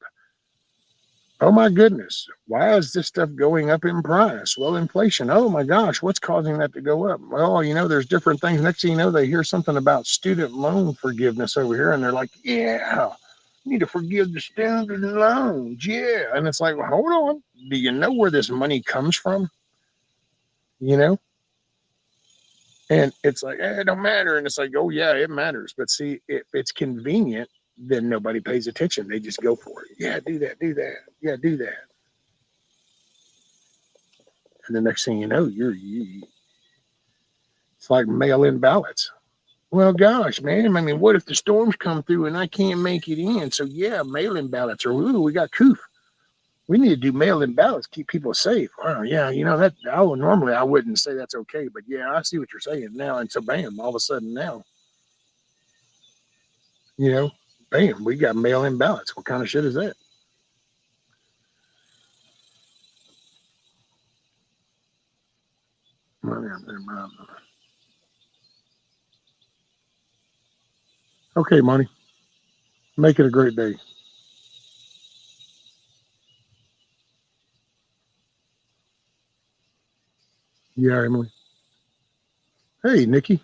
Oh my goodness, why is this stuff going up in price? Well, inflation. Oh my gosh, what's causing that to go up? Well, there's different things. Next thing you know, they hear something about student loan forgiveness over here, and they're like, yeah, you need to forgive the student loans. Yeah. And it's like, well, hold on. Do you know where this money comes from? You know? And it's like, it don't matter. And it's like, oh yeah, it matters. But see, if it's convenient, then nobody pays attention. They just go for it. Yeah, do that, do that. Yeah, do that. And the next thing you know, it's like mail-in ballots. Well, gosh, man. I mean, what if the storms come through and I can't make it in? So yeah, mail-in ballots. Or ooh, we got coof. We need to do mail-in ballots, keep people safe. Oh yeah, that. Normally I wouldn't say that's okay, but yeah, I see what you're saying now. And so, bam, all of a sudden now, you know, bam, we got mail-in ballots. What kind of shit is that? Okay, Monty, make it a great day. Yeah, Emily. Hey, Nikki.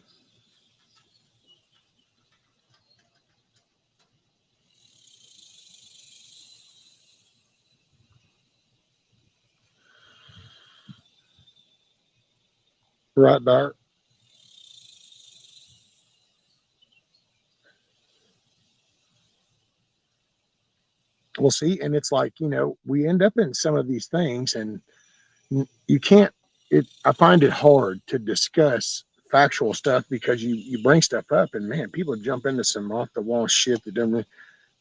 Right, Dart. We'll see. And it's like, we end up in some of these things, and you can't. I find it hard to discuss factual stuff, because you bring stuff up, and man, people jump into some off the wall shit that doesn't.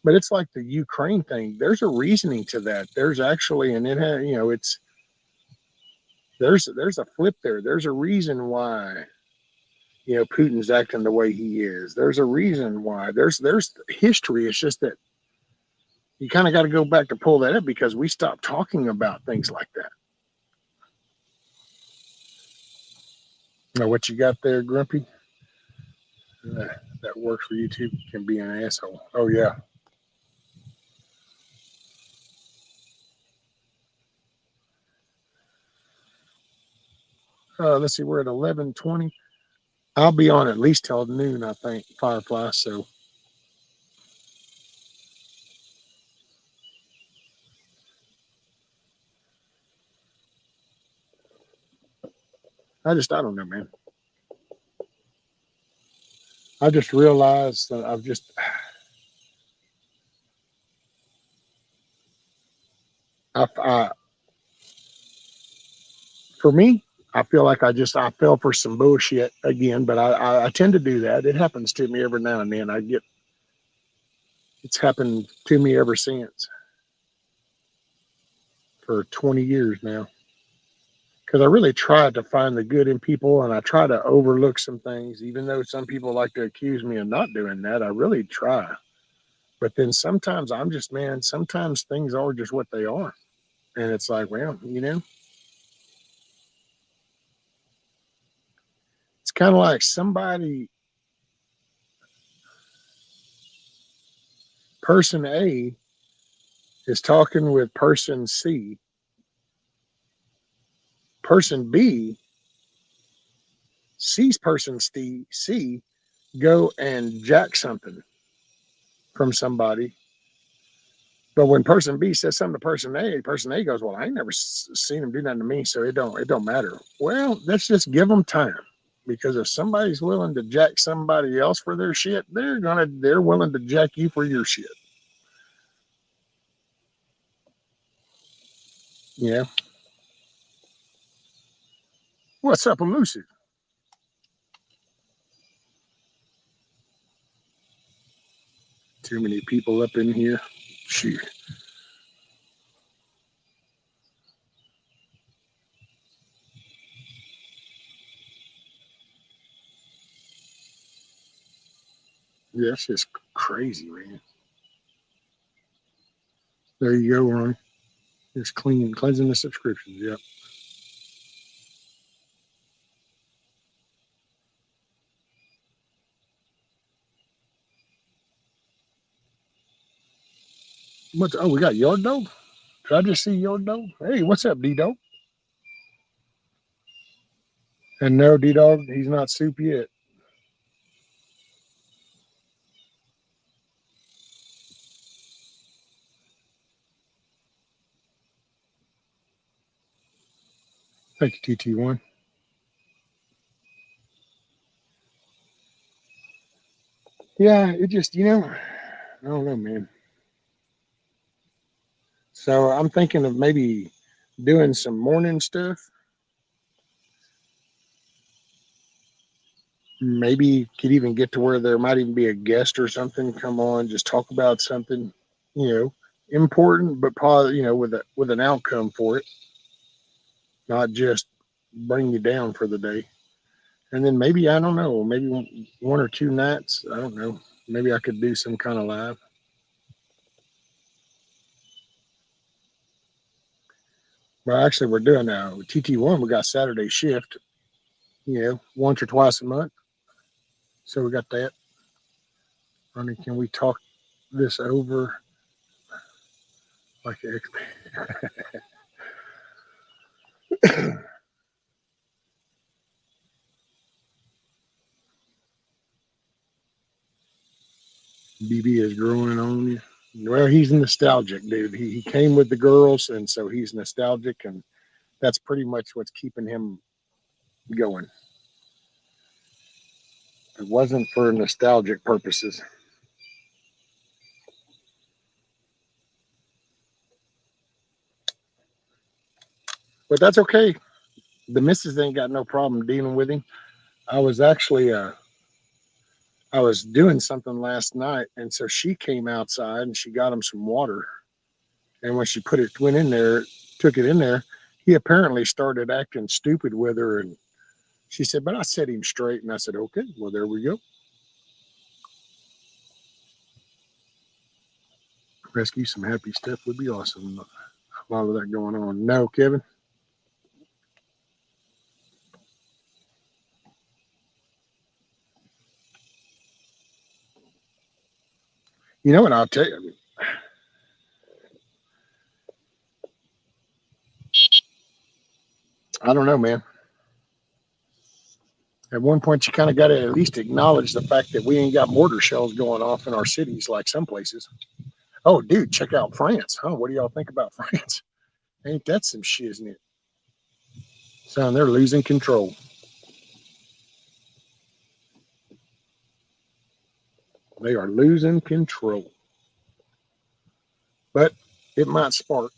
But it's like the Ukraine thing. There's a reasoning to that. There's actually, and it's there's a flip there. There's a reason why. Putin's acting the way he is. There's a reason why. There's history. It's just that you kind of got to go back to pull that up because we stopped talking about things like that. Now, what you got there, Grumpy? That works for YouTube can be an asshole. Oh, yeah. Let's see, we're at 11:20. I'll be on at least till noon, I think, Firefly. So I don't know, man. I just realized that I for me, I feel like I fell for some bullshit again, but I tend to do that. It happens to me every now and then. It's happened to me ever since for 20 years now. Because I really try to find the good in people and I try to overlook some things, even though some people like to accuse me of not doing that. I really try. But then sometimes I'm just, man, sometimes things are just what they are. And it's like, well, it's kind of like person A is talking with person C. Person B sees person C go and jack something from somebody. But when person B says something to person A goes, "Well, I ain't never seen him do nothing to me, so it don't matter." Well, let's just give them time, because if somebody's willing to jack somebody else for their shit, they're willing to jack you for your shit. Yeah. What's up, elusive? Too many people up in here. Shoot. Yeah, it's just crazy, man. There you go, Ron. Just cleansing the subscriptions. Yep. We got Yard Dog? Did I just see Yard Dog? Hey, what's up, D Dog? And no, D Dog, he's not soup yet. Thank you, TT1. Yeah, it just, I don't know, man. So I'm thinking of maybe doing some morning stuff. Maybe could even get to where there might even be a guest or something come on, just talk about something, you know, important, but with an outcome for it, not just bring you down for the day. And then maybe I don't know, maybe one or two nights. I don't know. Maybe I could do some kind of live. Well, actually, we're doing TT1. We got Saturday shift, once or twice a month. So we got that. Honey, can we talk this over like BB is growing on you? Well, he's nostalgic, dude. He came with the girls, and so he's nostalgic, and that's pretty much what's keeping him going. It wasn't for nostalgic purposes. But that's okay. The missus ain't got no problem dealing with him. I was actually I was doing something last night, and so she came outside and she got him some water. And when she took it in there, he apparently started acting stupid with her, and She said, but I set him straight. And I said, okay, well, there we go. Rescue some happy stuff would be awesome. A lot of that going on. No, Kevin? You know what I'll tell you? I don't know, man. At one point, you kind of got to at least acknowledge the fact that we ain't got mortar shells going off in our cities like some places. Oh, dude, check out France. Huh? What do y'all think about France? Ain't that some shiznit? Son, they're losing control. They are losing control. But it might spark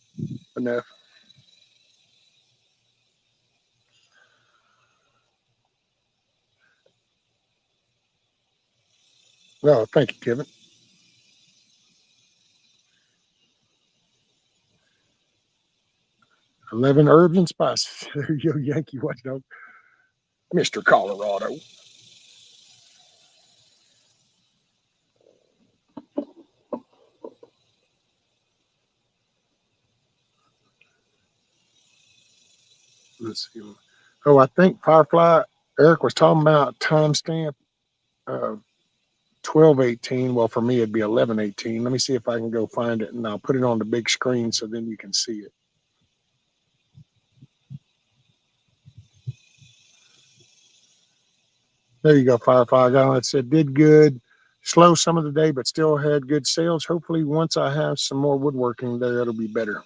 enough. Oh, thank you, Kevin. 11 herbs and spices. There you go, Yankee Watchdog. Mr. Colorado. Let's see. Oh, I think Firefly, Eric was talking about timestamp 12:18. Well, for me, it'd be 11:18. Let me see if I can go find it and I'll put it on the big screen so then you can see it. There you go, Firefly guy. It said, did good. Slow some of the day, but still had good sales. Hopefully, once I have some more woodworking there, it'll be better.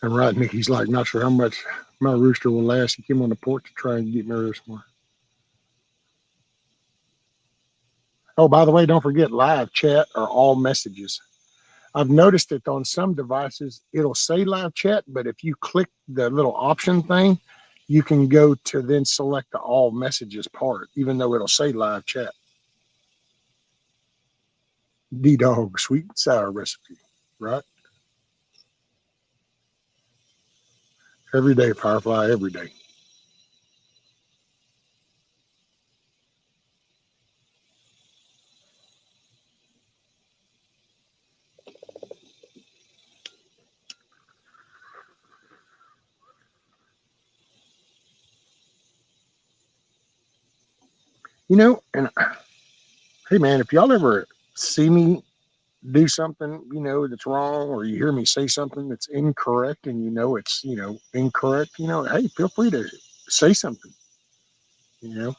And right, Nikki's like, not sure how much my rooster will last. He came on the porch to try and get me this more. Oh, by the way, don't forget live chat are all messages. I've noticed that on some devices, it'll say live chat, but if you click the little option thing, you can go to then select the all messages part, even though it'll say live chat. D-Dog sweet and sour recipe, right? Every day, Firefly, every day. You know, and hey, man, if y'all ever see me do something, that's wrong, or you hear me say something that's incorrect and it's, incorrect, hey, feel free to say something, you know.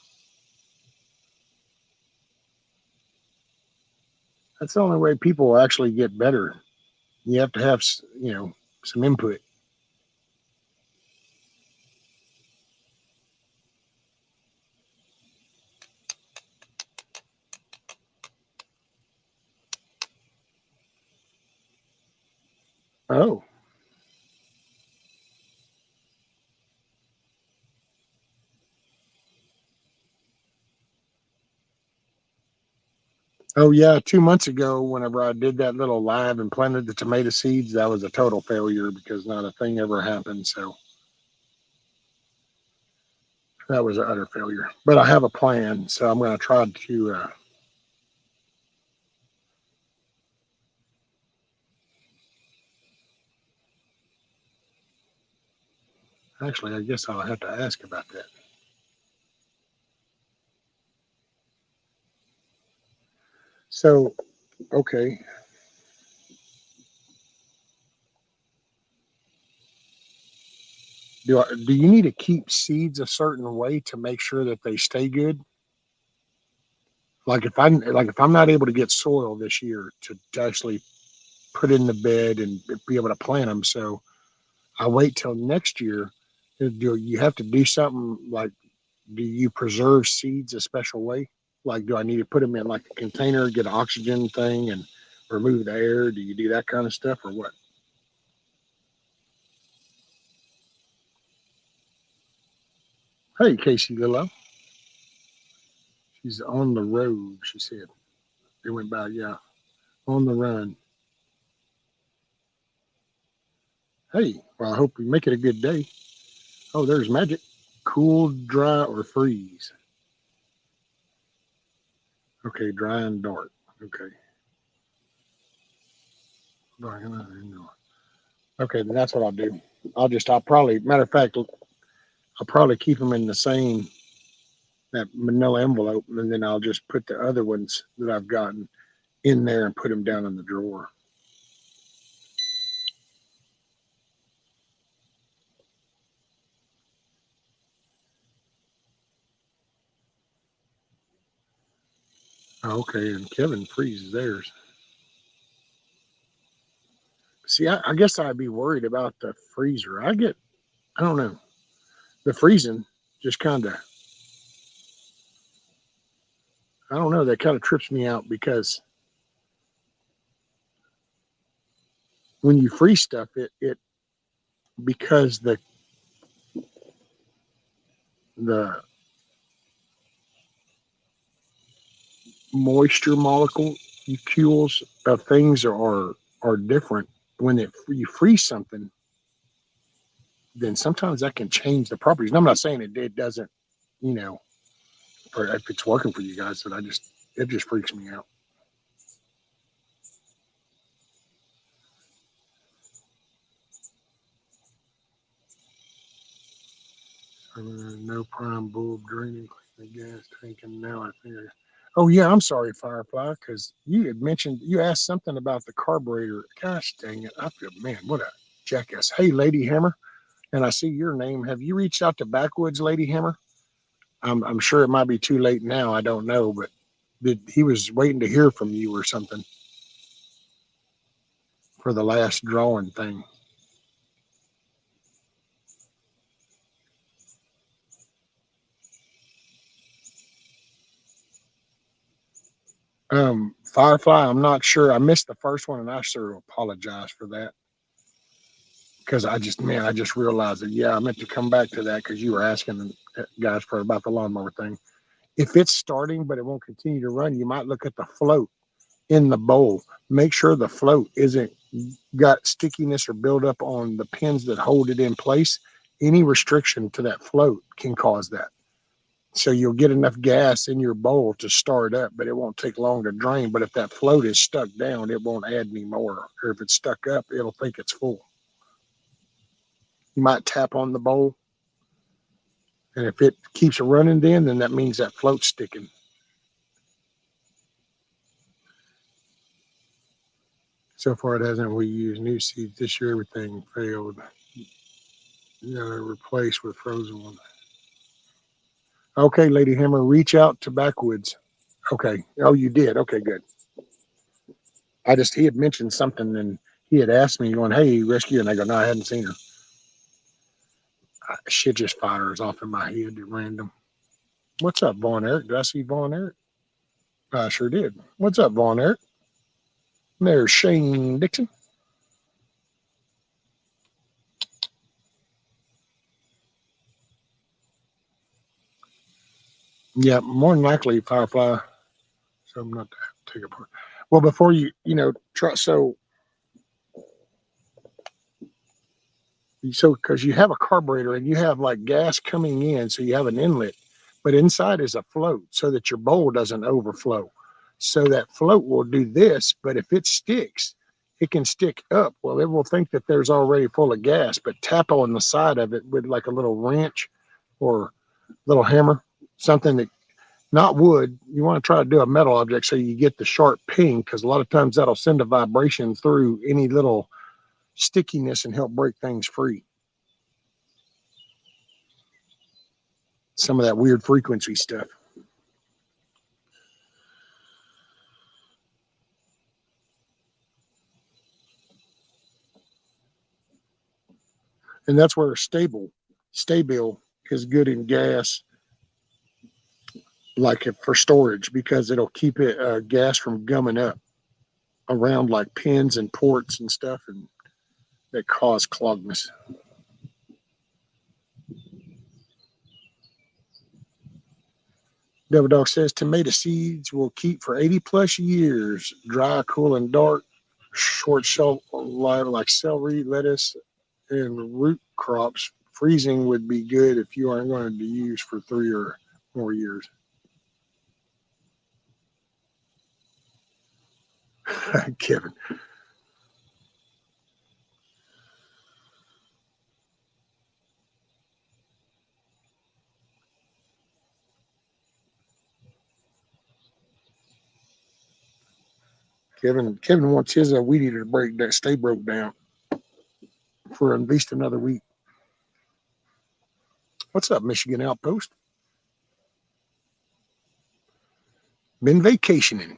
That's the only way people will actually get better. You have to have, some input. Oh, oh yeah. 2 months ago, whenever I did that little live and planted the tomato seeds, that was a total failure because not a thing ever happened. So that was an utter failure. But I have a plan, so I'm going to try to. Actually, I guess I'll have to ask about that. So, okay. Do you need to keep seeds a certain way to make sure that they stay good? Like if I'm not able to get soil this year to actually put in the bed and be able to plant them, so I wait till next year. Do you have to do something like? Do you preserve seeds a special way? Like, do I need to put them in like a container, get an oxygen thing, and remove the air? Do you do that kind of stuff, or what? Hey, Casey Lillo. She's on the road, she said. They went by, yeah. on the run. Hey, well, I hope you make it a good day. Oh, there's magic. Cool, dry, or freeze. Okay, dry and dark. Okay. Okay, then that's what I'll do. I'll probably, matter of fact, I'll probably keep them in the same, that manila envelope, and then I'll just put the other ones that I've gotten in there and put them down in the drawer. Okay, and Kevin freezes theirs. See, I guess I'd be worried about the freezer. I don't know, the freezing just kind of, I don't know, that kind of trips me out because when you freeze stuff, it because the moisture molecules of things are different. When you freeze something, then sometimes that can change the properties. And I'm not saying it doesn't, you know, or if it's working for you guys, but it just freaks me out. No prime bulb draining, clean the gas tank, and now I think. Oh yeah, I'm sorry, Firefly, because you had mentioned you asked something about the carburetor. Gosh dang it! I feel, man, what a jackass. Hey, Lady Hammer, and I see your name. Have you reached out to Backwoods, Lady Hammer? I'm sure it might be too late now. I don't know, but he was waiting to hear from you or something for the last drawing thing. Firefly, I'm not sure. I missed the first one, and I sure apologize for that because I just realized that. Yeah, I meant to come back to that because you were asking guys for about the lawnmower thing. If it's starting but it won't continue to run, you might look at the float in the bowl. Make sure the float isn't got stickiness or buildup on the pins that hold it in place. Any restriction to that float can cause that. So you'll get enough gas in your bowl to start up, but it won't take long to drain. But if that float is stuck down, it won't add any more. Or if it's stuck up, it'll think it's full. You might tap on the bowl, and if it keeps running, then that means that float's sticking. So far, it hasn't. We used new seeds this year. Everything failed. Replaced with frozen ones. Okay, Lady Hammer, reach out to Backwoods. Okay. Oh, you did. Okay, good. He had mentioned something and he had asked me, going, "Hey, rescue," and I go, "No, I hadn't seen her." Shit just fires off in my head at random. What's up, Vaughn Eric? Did I see Vaughn Eric? I sure did. What's up, Vaughn Eric? There's Shane Dixon. Yeah, more than likely Firefly. So I'm not to take apart. Well, before try. So because you have a carburetor and you have like gas coming in, so you have an inlet, but inside is a float so that your bowl doesn't overflow. So that float will do this, but if it sticks, it can stick up. Well, it will think that there's already full of gas, but tap on the side of it with like a little wrench or little hammer, something that, not wood. You want to try to do a metal object so you get the sharp ping, because a lot of times that'll send a vibration through any little stickiness and help break things free. Some of that weird frequency stuff. And that's where stabil is good in gas, like for storage, because it'll keep it gas from gumming up around like pins and ports and stuff, and that cause clogness. Devil Dog says tomato seeds will keep for 80 plus years. Dry, cool, and dark. Short shelf life like celery, lettuce, and root crops. Freezing would be good if you aren't going to use for 3 or more years. Kevin. Kevin wants his weed eater to stay broke down for at least another week. What's up, Michigan Outpost? Been vacationing.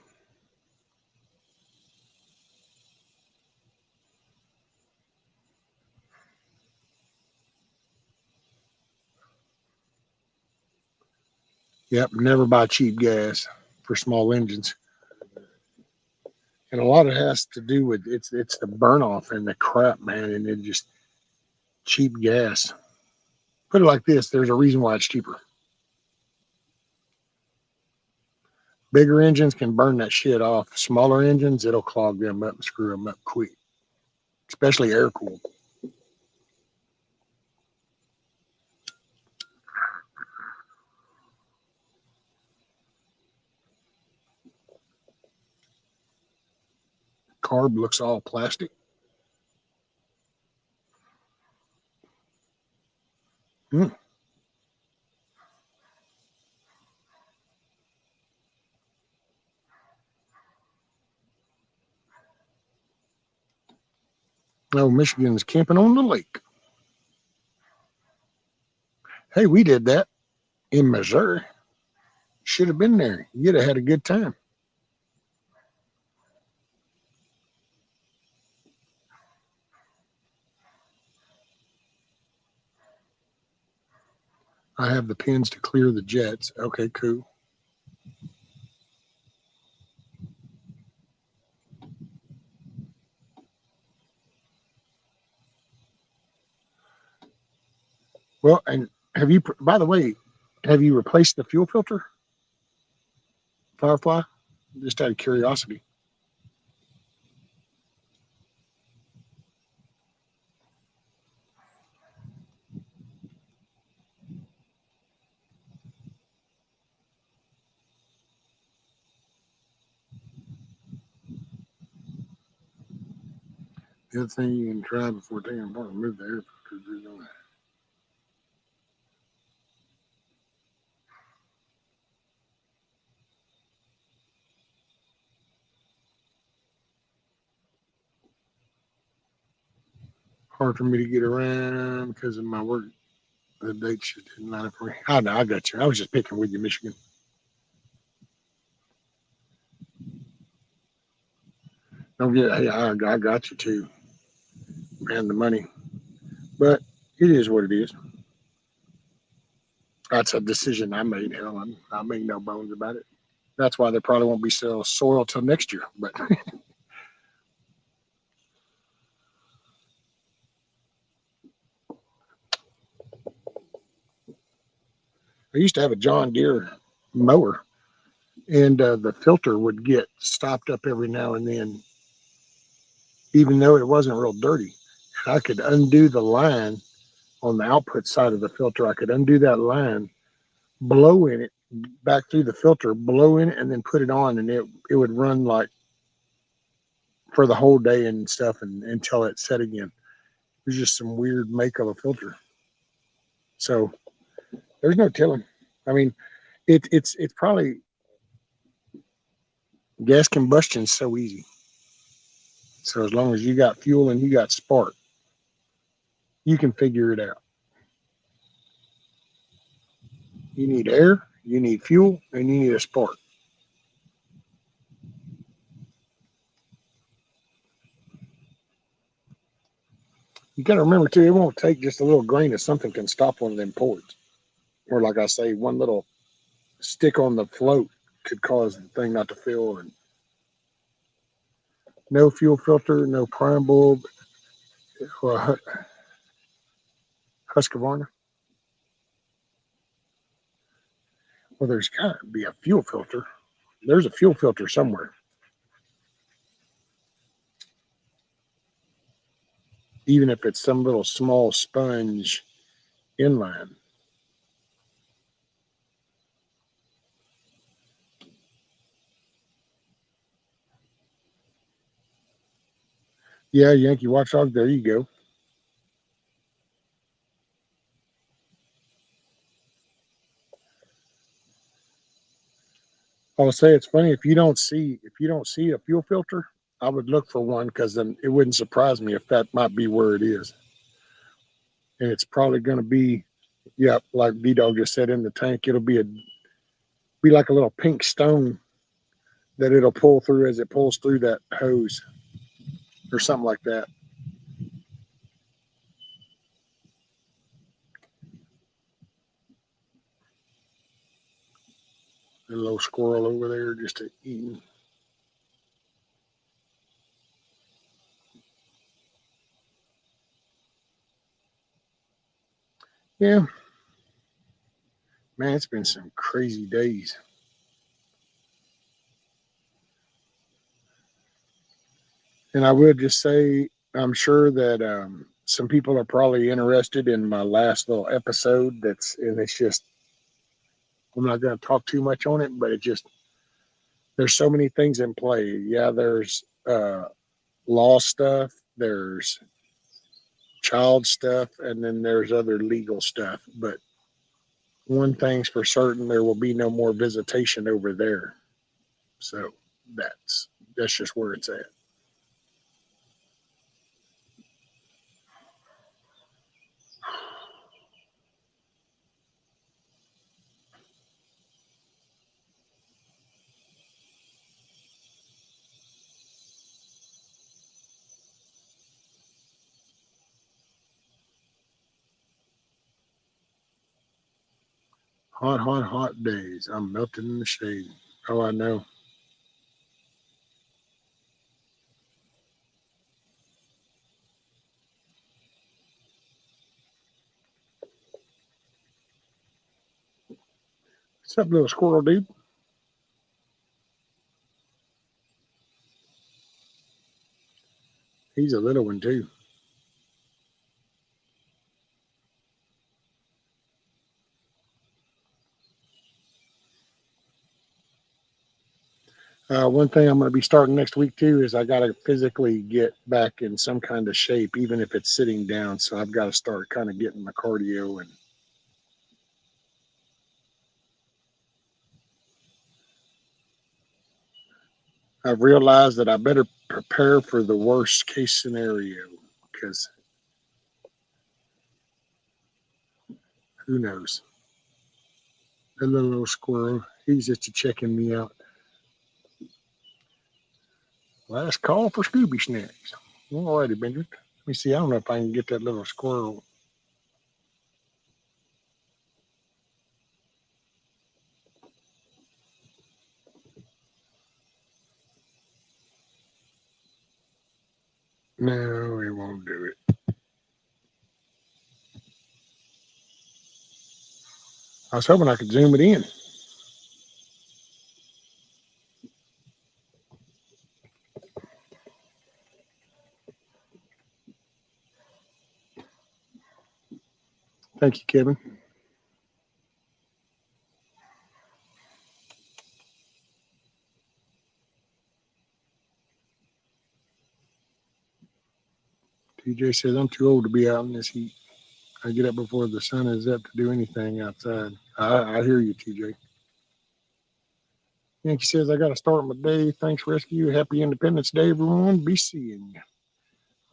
Yep, never buy cheap gas for small engines. And a lot of it has to do with it's the burn off and the crap, man, and it just cheap gas. Put it like this, there's a reason why it's cheaper. Bigger engines can burn that shit off. Smaller engines, it'll clog them up and screw them up quick, especially air cooled. Carb looks all plastic. Hmm. Oh, Michigan's camping on the lake. Hey, we did that in Missouri. Should have been there. You'd have had a good time. I have the pins to clear the jets. Okay, cool. Well, and have you, by the way, have you replaced the fuel filter, Firefly? Just out of curiosity. The other thing you can try before taking apart, remove the air filter. Hard for me to get around because of my work. The date should didn't line up for me. I know, I got you. I was just picking with you, Michigan. Don't get, hey, I got you too. Man, the money. But it is what it is. That's a decision I made. Hell, I make no bones about it. That's why there probably won't be soil till next year. But I used to have a John Deere mower, and the filter would get stopped up every now and then, even though it wasn't real dirty. I could undo the line on the output side of the filter. I could undo that line, blow in it back through the filter, blow in it, and then put it on, and it would run like for the whole day and stuff, and until it set again. It was just some weird make of a filter. So there's no telling. I mean, it's probably gas combustion is so easy. So as long as you got fuel and you got spark, you can figure it out. You need air, you need fuel, and you need a spark. You got to remember too, it won't take just a little grain of something can stop one of them ports. Or like I say, one little stick on the float could cause the thing not to fill. And no fuel filter, no prime bulb, or Husqvarna. Well, there's got to be a fuel filter. There's a fuel filter somewhere. Even if it's some little small sponge inline. Yeah, Yankee Watchdog, there you go. I'll say it's funny if you don't see a fuel filter, I would look for one because then it wouldn't surprise me if that might be where it is. And it's probably going to be, yeah, like V Dog just said in the tank. It'll be like a little pink stone that it'll pull through as it pulls through that hose or something like that. A little squirrel over there just eating. Yeah, man, it's been some crazy days. And I would just say, I'm sure that some people are probably interested in my last little episode. And it's just, I'm not going to talk too much on it, but there's so many things in play. Yeah, there's law stuff, there's child stuff, and then there's other legal stuff. But one thing's for certain, there will be no more visitation over there. So that's just where it's at. Hot, hot, hot days. I'm melting in the shade. Oh, I know. What's up, little squirrel dude? He's a little one too. One thing I'm going to be starting next week too is I got to physically get back in some kind of shape, even if it's sitting down. So I've got to start kind of getting my cardio, and I've realized that I better prepare for the worst case scenario because who knows? The little squirrel, he's just checking me out. Last call for Scooby Snacks. All righty, Benjamin. Let me see. I don't know if I can get that little squirrel. No, it won't do it. I was hoping I could zoom it in. Thank you, Kevin. TJ says I'm too old to be out in this heat. I get up before the sun is up to do anything outside. I hear you, TJ. Yankee says I got to start my day. Thanks, Rescue. Happy Independence Day, everyone. Be seeing you.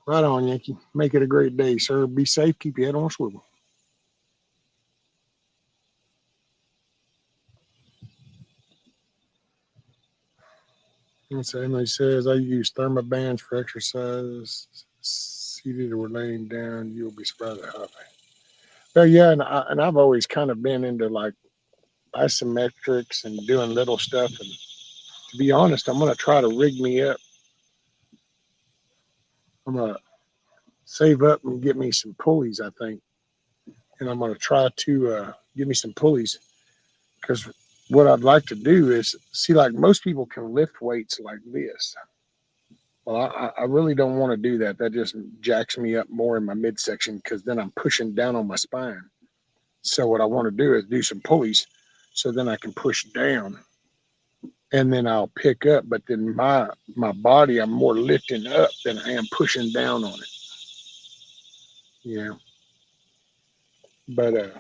Right on, Yankee. Make it a great day, sir. Be safe. Keep your head on a swivel. And so Emily says I use thermobands for exercise. Seated or laying down, you'll be surprised at how. Well, yeah, and I've always kind of been into like isometrics and doing little stuff. And to be honest, I'm gonna try to rig me up. I'm gonna save up and get me some pulleys, I think, and I'm gonna try to get me some pulleys because what I'd like to do is see, like most people can lift weights like this. Well, I really don't want to do that. That just jacks me up more in my midsection because then I'm pushing down on my spine. So what I want to do is do some pulleys so then I can push down and then I'll pick up. But then my body, I'm more lifting up than I am pushing down on it. You know, but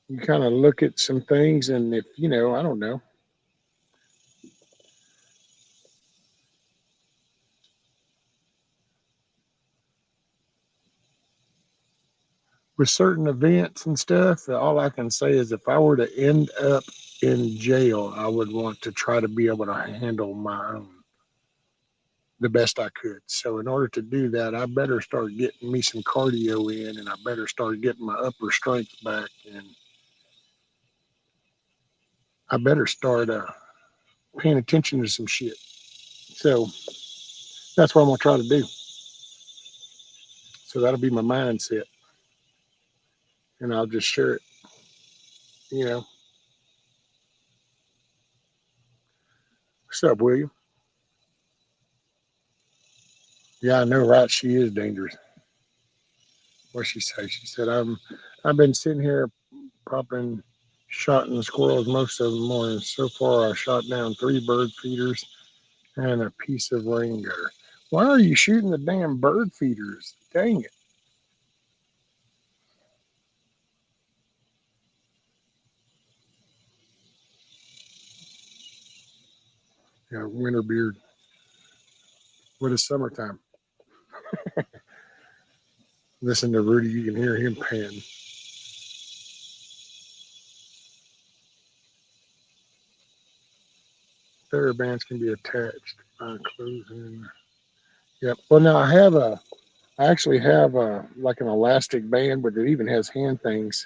you kind of look at some things, and if I don't know, with certain events and stuff, all I can say is if I were to end up in jail, I would want to try to be able to handle my own the best I could. So in order to do that, I better start getting me some cardio in, and I better start getting my upper strength back, and I better start paying attention to some shit. So that's what I'm gonna try to do. So that'll be my mindset, and I'll just share it. You know, what's up, William? Yeah, I know, right? She is dangerous. What she say? She said, I've been sitting here popping, shotting the squirrels most of the morning. So far, I shot down 3 bird feeders and a piece of rain gutter. Why are you shooting the damn bird feeders? Dang it. Yeah, winter beard. What is summertime? Listen to Rudy, you can hear him pan. Therabands can be attached by closing. Yep. Well, now I actually have like an elastic band, but it even has hand things.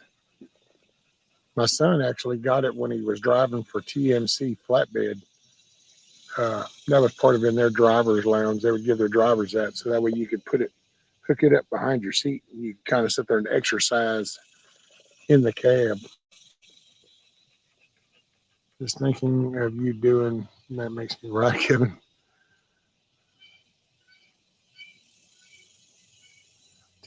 My son actually got it when he was driving for TMC flatbed. That was part of in their driver's lounge. They would give their drivers that, so that way you could hook it up behind your seat, and you kind of sit there and exercise in the cab. Just thinking of you doing that makes me right, Kevin.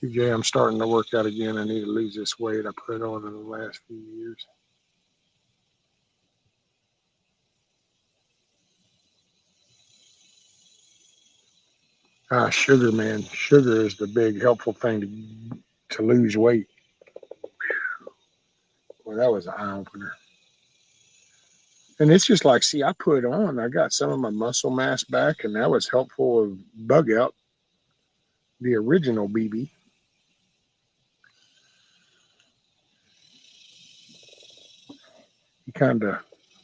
TJ, I'm starting to work out again. I need to lose this weight I put on in the last few years. Sugar, man. Sugar is the big helpful thing to lose weight. Well, that was an eye opener. And it's just like, see, I got some of my muscle mass back, and that was helpful of bug out, the original BB. He kind of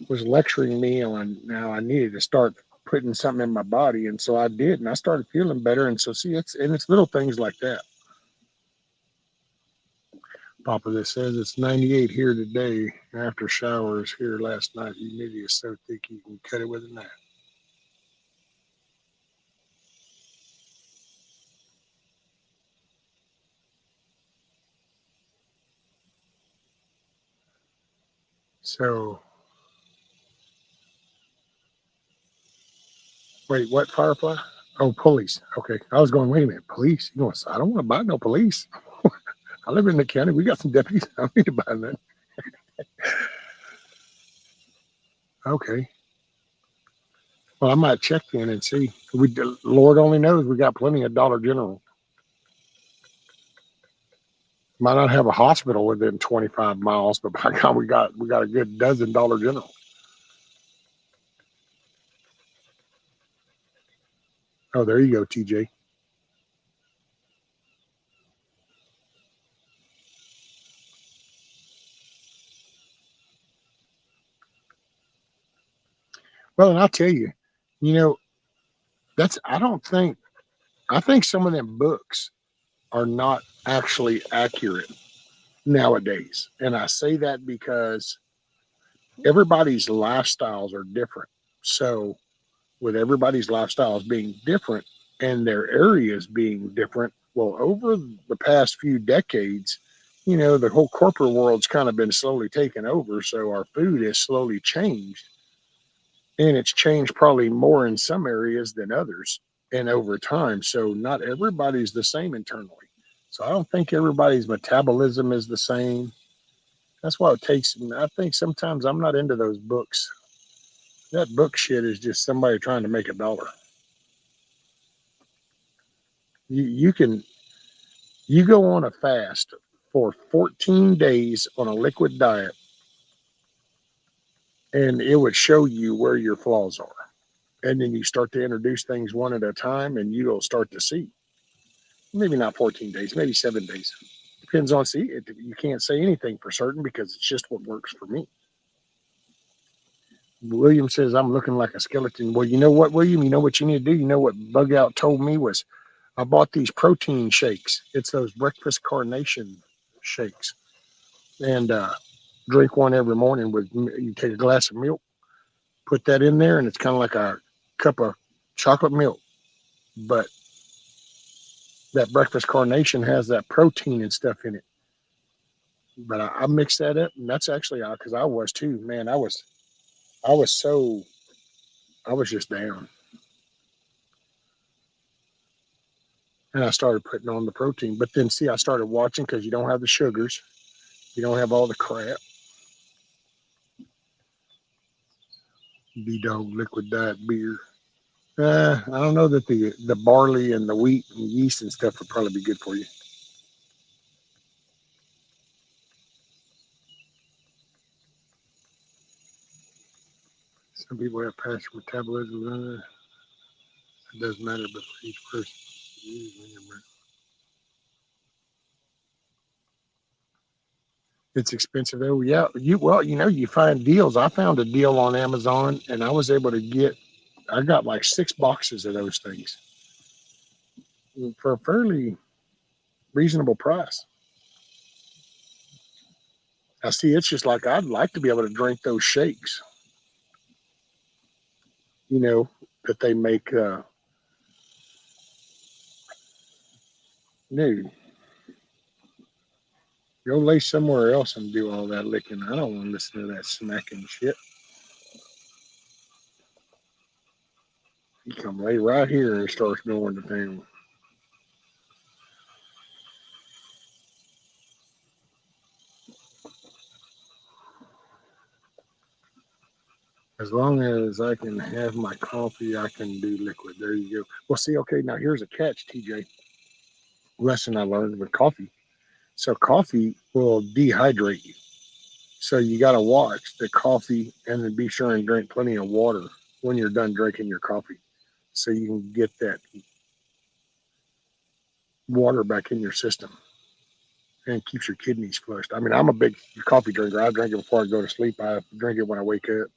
was lecturing me on now I needed to start putting something in my body, and so I did, and I started feeling better. And so, see, it's little things like that. Papa, that says it's 98 here today. After showers here last night, humidity is so thick you can cut it with a knife. So, wait, what Firefly? Oh, police. Okay, I was going. Wait a minute, police? You know, I don't want to buy no police. I live in the county. We got some deputies. I don't need to buy that. Okay. Well, I might check in and see. Lord only knows we got plenty of Dollar General. Might not have a hospital within 25 miles, but by God, we got a good dozen Dollar General. Oh, there you go, TJ. Well, and I'll tell you, you know, that's I think some of them books are not actually accurate nowadays. And I say that because everybody's lifestyles are different. So, with everybody's lifestyles being different and their areas being different, Well, over the past few decades, the whole corporate world's kind of been slowly taken over. So our food has slowly changed, and it's changed probably more in some areas than others and over time. So not everybody's the same internally. So I don't think everybody's metabolism is the same. That's why it takes, I think sometimes I'm not into those books. That book shit is just somebody trying to make a dollar. You can, you go on a fast for 14 days on a liquid diet, and it would show you where your flaws are. And then you start to introduce things one at a time, and you'll start to see. Maybe not 14 days, maybe 7 days. Depends on, see, you can't say anything for certain because it's just what works for me. William says, I'm looking like a skeleton. Well, you know what, William? You know what you need to do? You know what Bug Out told me was I bought these protein shakes. It's those breakfast carnation shakes. And drink one every morning with, you take a glass of milk, put that in there, and it's kind of like a cup of chocolate milk. But that breakfast carnation has that protein and stuff in it. But I mixed that up, and that's actually because I was too, man. I was so, I was just down, and I started putting on the protein. But then, see, I started watching because you don't have the sugars, you don't have all the crap. B Dog Liquid Diet Beer. I don't know that the barley and the wheat and yeast and stuff would probably be good for you. Some people have faster metabolism. It doesn't matter, but for each person. It's expensive though. Yeah, you find deals. I found a deal on Amazon, and I was able to get. I got like 6 boxes of those things for a fairly reasonable price. I see. It's just like I'd like to be able to drink those shakes. You know that they make. Dude, go lay somewhere else and do all that licking. I don't want to listen to that smacking shit. You come lay right here and starts going to town. As long as I can have my coffee, I can do liquid. There you go. Well, see, okay, now here's a catch, TJ. Lesson I learned with coffee. So coffee will dehydrate you. So you got to watch the coffee and then be sure and drink plenty of water when you're done drinking your coffee, so you can get that water back in your system and keeps your kidneys flushed. I mean, I'm a big coffee drinker. I drink it before I go to sleep. I drink it when I wake up.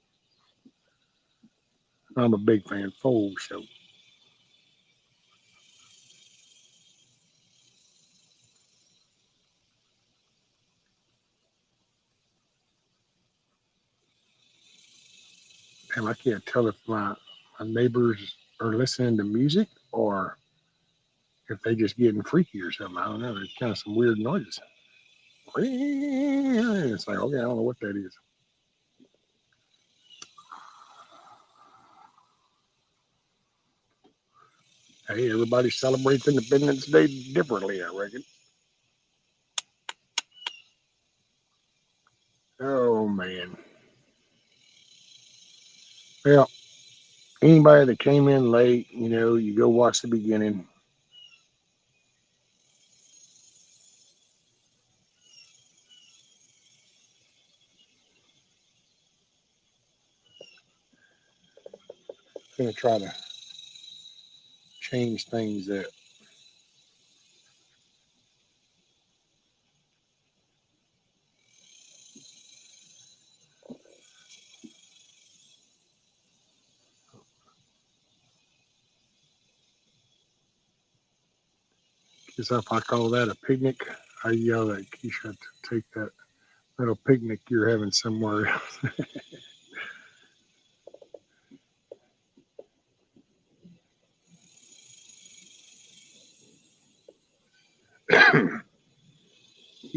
I'm a big fan. Full show. And I can't tell if my neighbors are listening to music or if they just getting freaky or something. I don't know. There's kind of some weird noises. It's like, okay, I don't know what that is. Hey, everybody celebrates Independence Day differently, I reckon. Oh, man. Well, anybody that came in late, you go watch the beginning. I'm going to try to change things up. Because if I call that a picnic, I yell at Keisha to take that little picnic you're having somewhere else.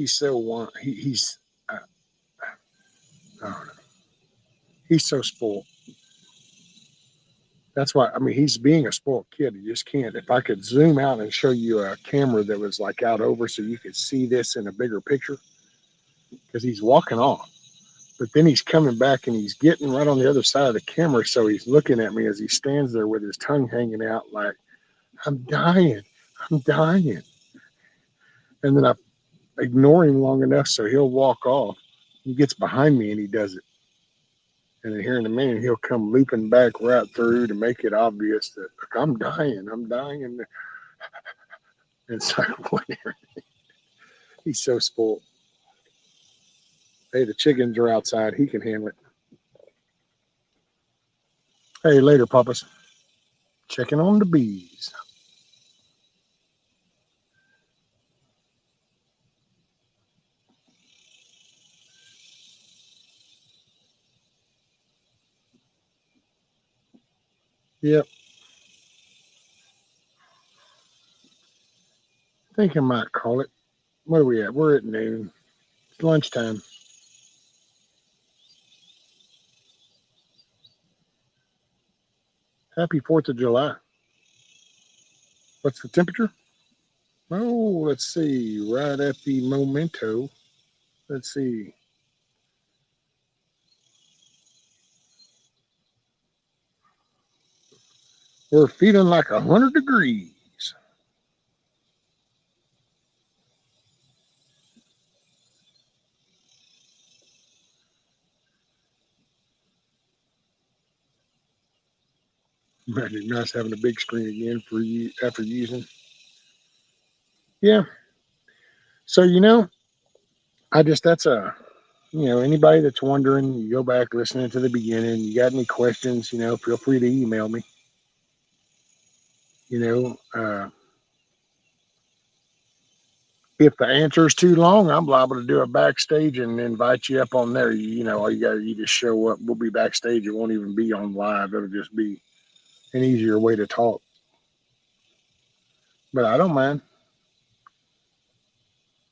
he's so uh, I don't know. He's so spoiled. That's why, I mean, he's being a spoiled kid. You just can't. If I could zoom out and show you a camera that was like out over so you could see this in a bigger picture, because he's walking off. But then he's coming back and he's getting right on the other side of the camera. So he's looking at me as he stands there with his tongue hanging out, like, I'm dying. I'm dying. And then I ignore him long enough so he'll walk off. He gets behind me and he does it. And then here in a minute, he'll come looping back right through to make it obvious that, look, I'm dying. I'm dying. And it's like, whatever. He's so spoiled. Hey, the chickens are outside. He can handle it. Hey, later, Papas. Checking on the bees. Yep. I think I might call it. What are we at? We're at noon. It's lunchtime. Happy 4th of July. What's the temperature? Oh, let's see. Right at the momento. Let's see. We're feeling like 100 degrees. Imagine nice having a big screen again for you after using. Yeah. So, that's anybody that's wondering, you go back listening to the beginning, you got any questions, feel free to email me. You know, if the answer is too long, I'm liable to do a backstage and invite you up on there. All you just show up. We'll be backstage. It won't even be on live. It'll just be an easier way to talk. But I don't mind.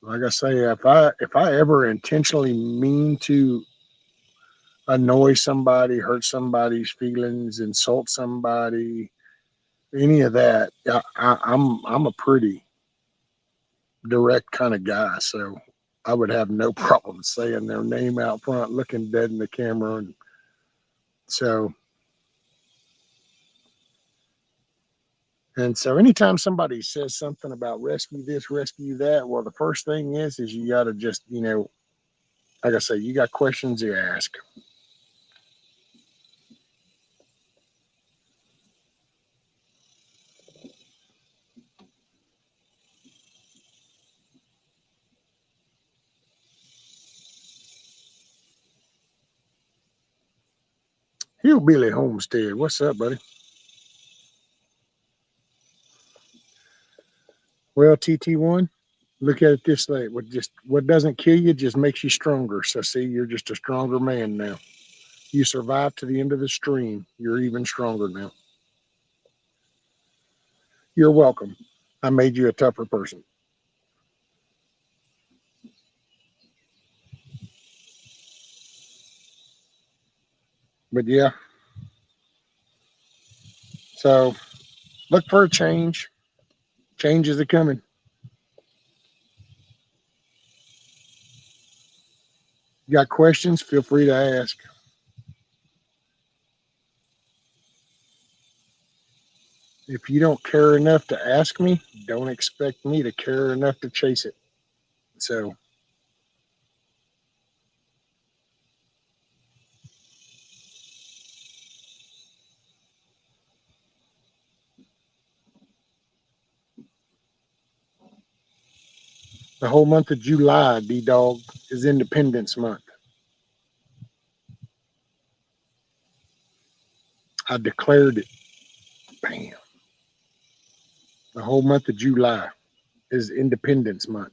Like I say, if I ever intentionally mean to annoy somebody, hurt somebody's feelings, insult somebody, any of that, I'm a pretty direct kind of guy. So I would have no problem saying their name out front, looking dead in the camera, and so. And so anytime somebody says something about rescue this, rescue that, well, the first thing is you got to just, like I say, you got questions you ask. Hillbilly Homestead, what's up, buddy? Well, TT1, look at it this way: what doesn't kill you just makes you stronger. So see, you're just a stronger man now. You survived to the end of the stream. You're even stronger now. You're welcome. I made you a tougher person. But yeah, so look for a change. Changes are coming. You got questions? Feel free to ask. If you don't care enough to ask me, don't expect me to care enough to chase it. So the whole month of July, D Dog, is Independence Month. I declared it. Bam. The whole month of July is Independence Month.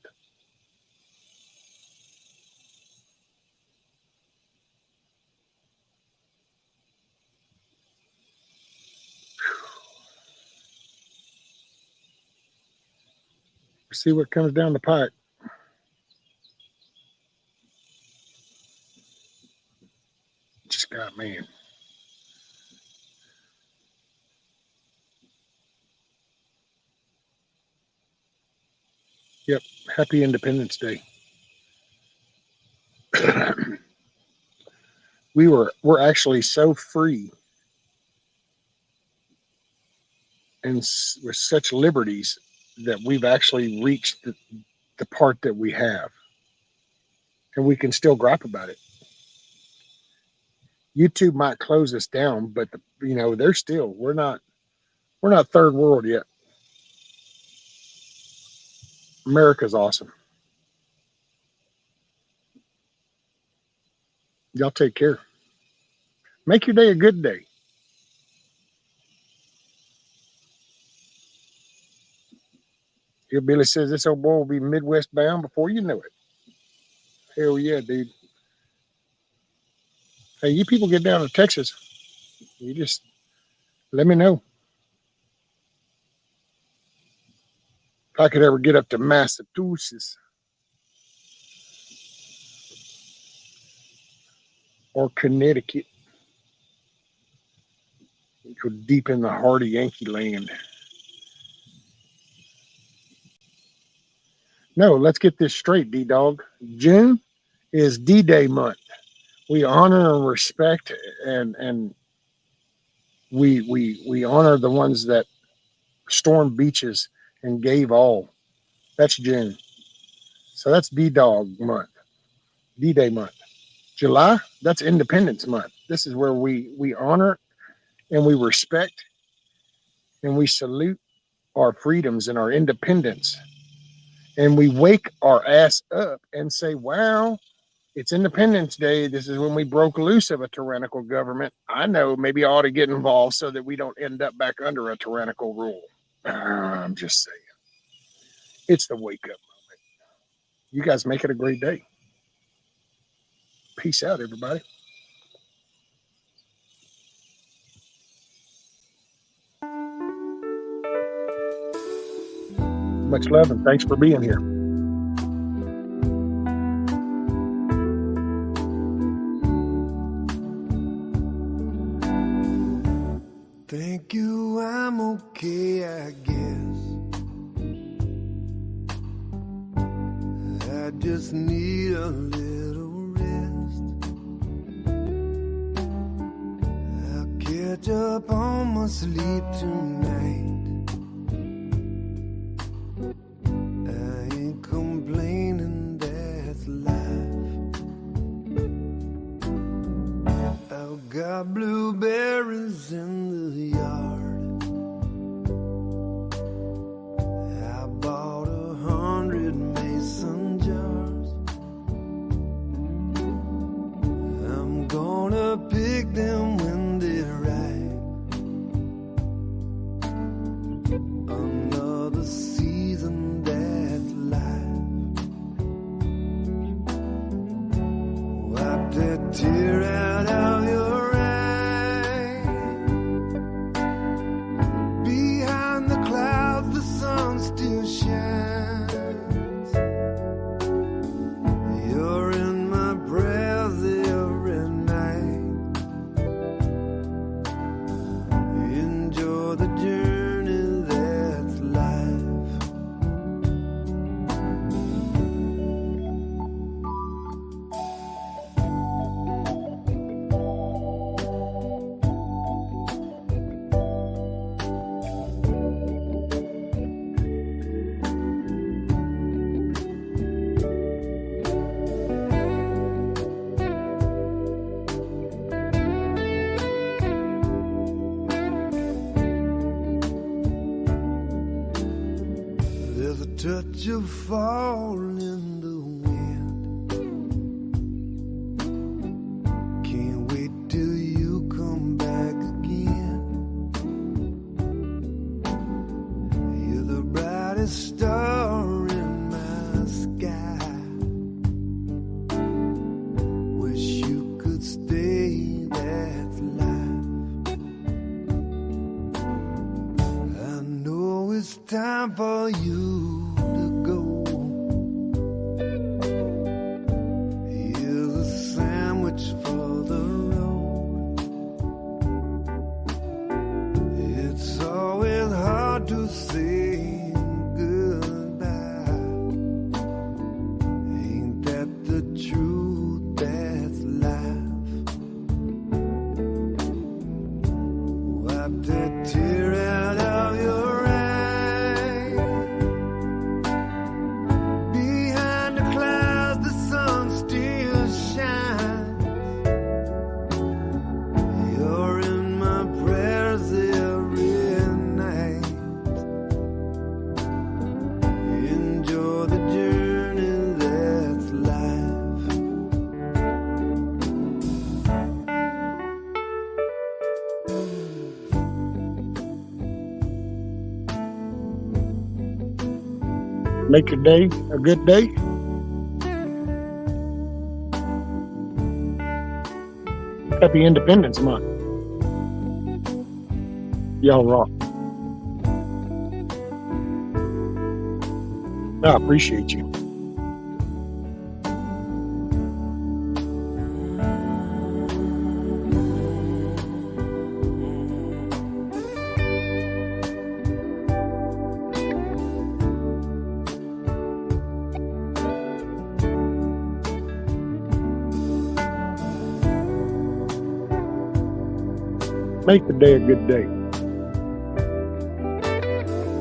See what comes down the pipe. man. Yep. Happy Independence Day. We're actually so free and with such liberties that we've actually reached the part that we have, and we can still gripe about it. YouTube might close us down, but they're still we're not third world yet. America's awesome. Y'all take care. Make your day a good day. Hillbilly says this old boy will be Midwest bound before you know it. Hell yeah, dude. Hey, you people get down to Texas, you just let me know. If I could ever get up to Massachusetts or Connecticut, go deep in the heart of Yankee land. No, let's get this straight, D-Dog. June is D-Day month. We honor and respect and we honor the ones that stormed beaches and gave all. That's June. So that's D-Dog month, D-Day month. July, that's Independence month. This is where we honor and we respect and we salute our freedoms and our independence. And we wake our ass up and say, wow, it's Independence Day. This is when we broke loose of a tyrannical government. I know, maybe I ought to get involved so that we don't end up back under a tyrannical rule. I'm just saying. It's the wake up moment. You guys make it a great day. Peace out, everybody. Much love and thanks for being here. Thank you, I'm okay, I guess. I just need a little rest. I'll catch up on my sleep tonight. I ain't complaining, that's life. I've got blueberries in the yard. I bought 100 mason jars. I'm gonna pick them when they're ripe. Another season, that's life. Wipe that tear out of your eye. Behind the clouds, the sun still shines. You're in my prayers every night. Enjoy the journey, that's life. There's a touch of fall in the wind. Can't wait till you come back again. You're the brightest star in my sky. Wish you could stay, that's life. I know it's time for you to go. Here's a sandwich for the road. Make your day a good day. Happy Independence Month. Y'all rock. I appreciate you. Make the day a good day.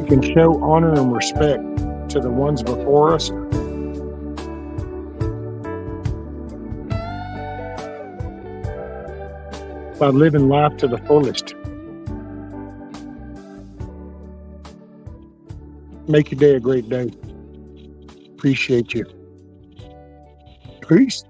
We can show honor and respect to the ones before us by living life to the fullest. Make your day a great day. Appreciate you. Peace.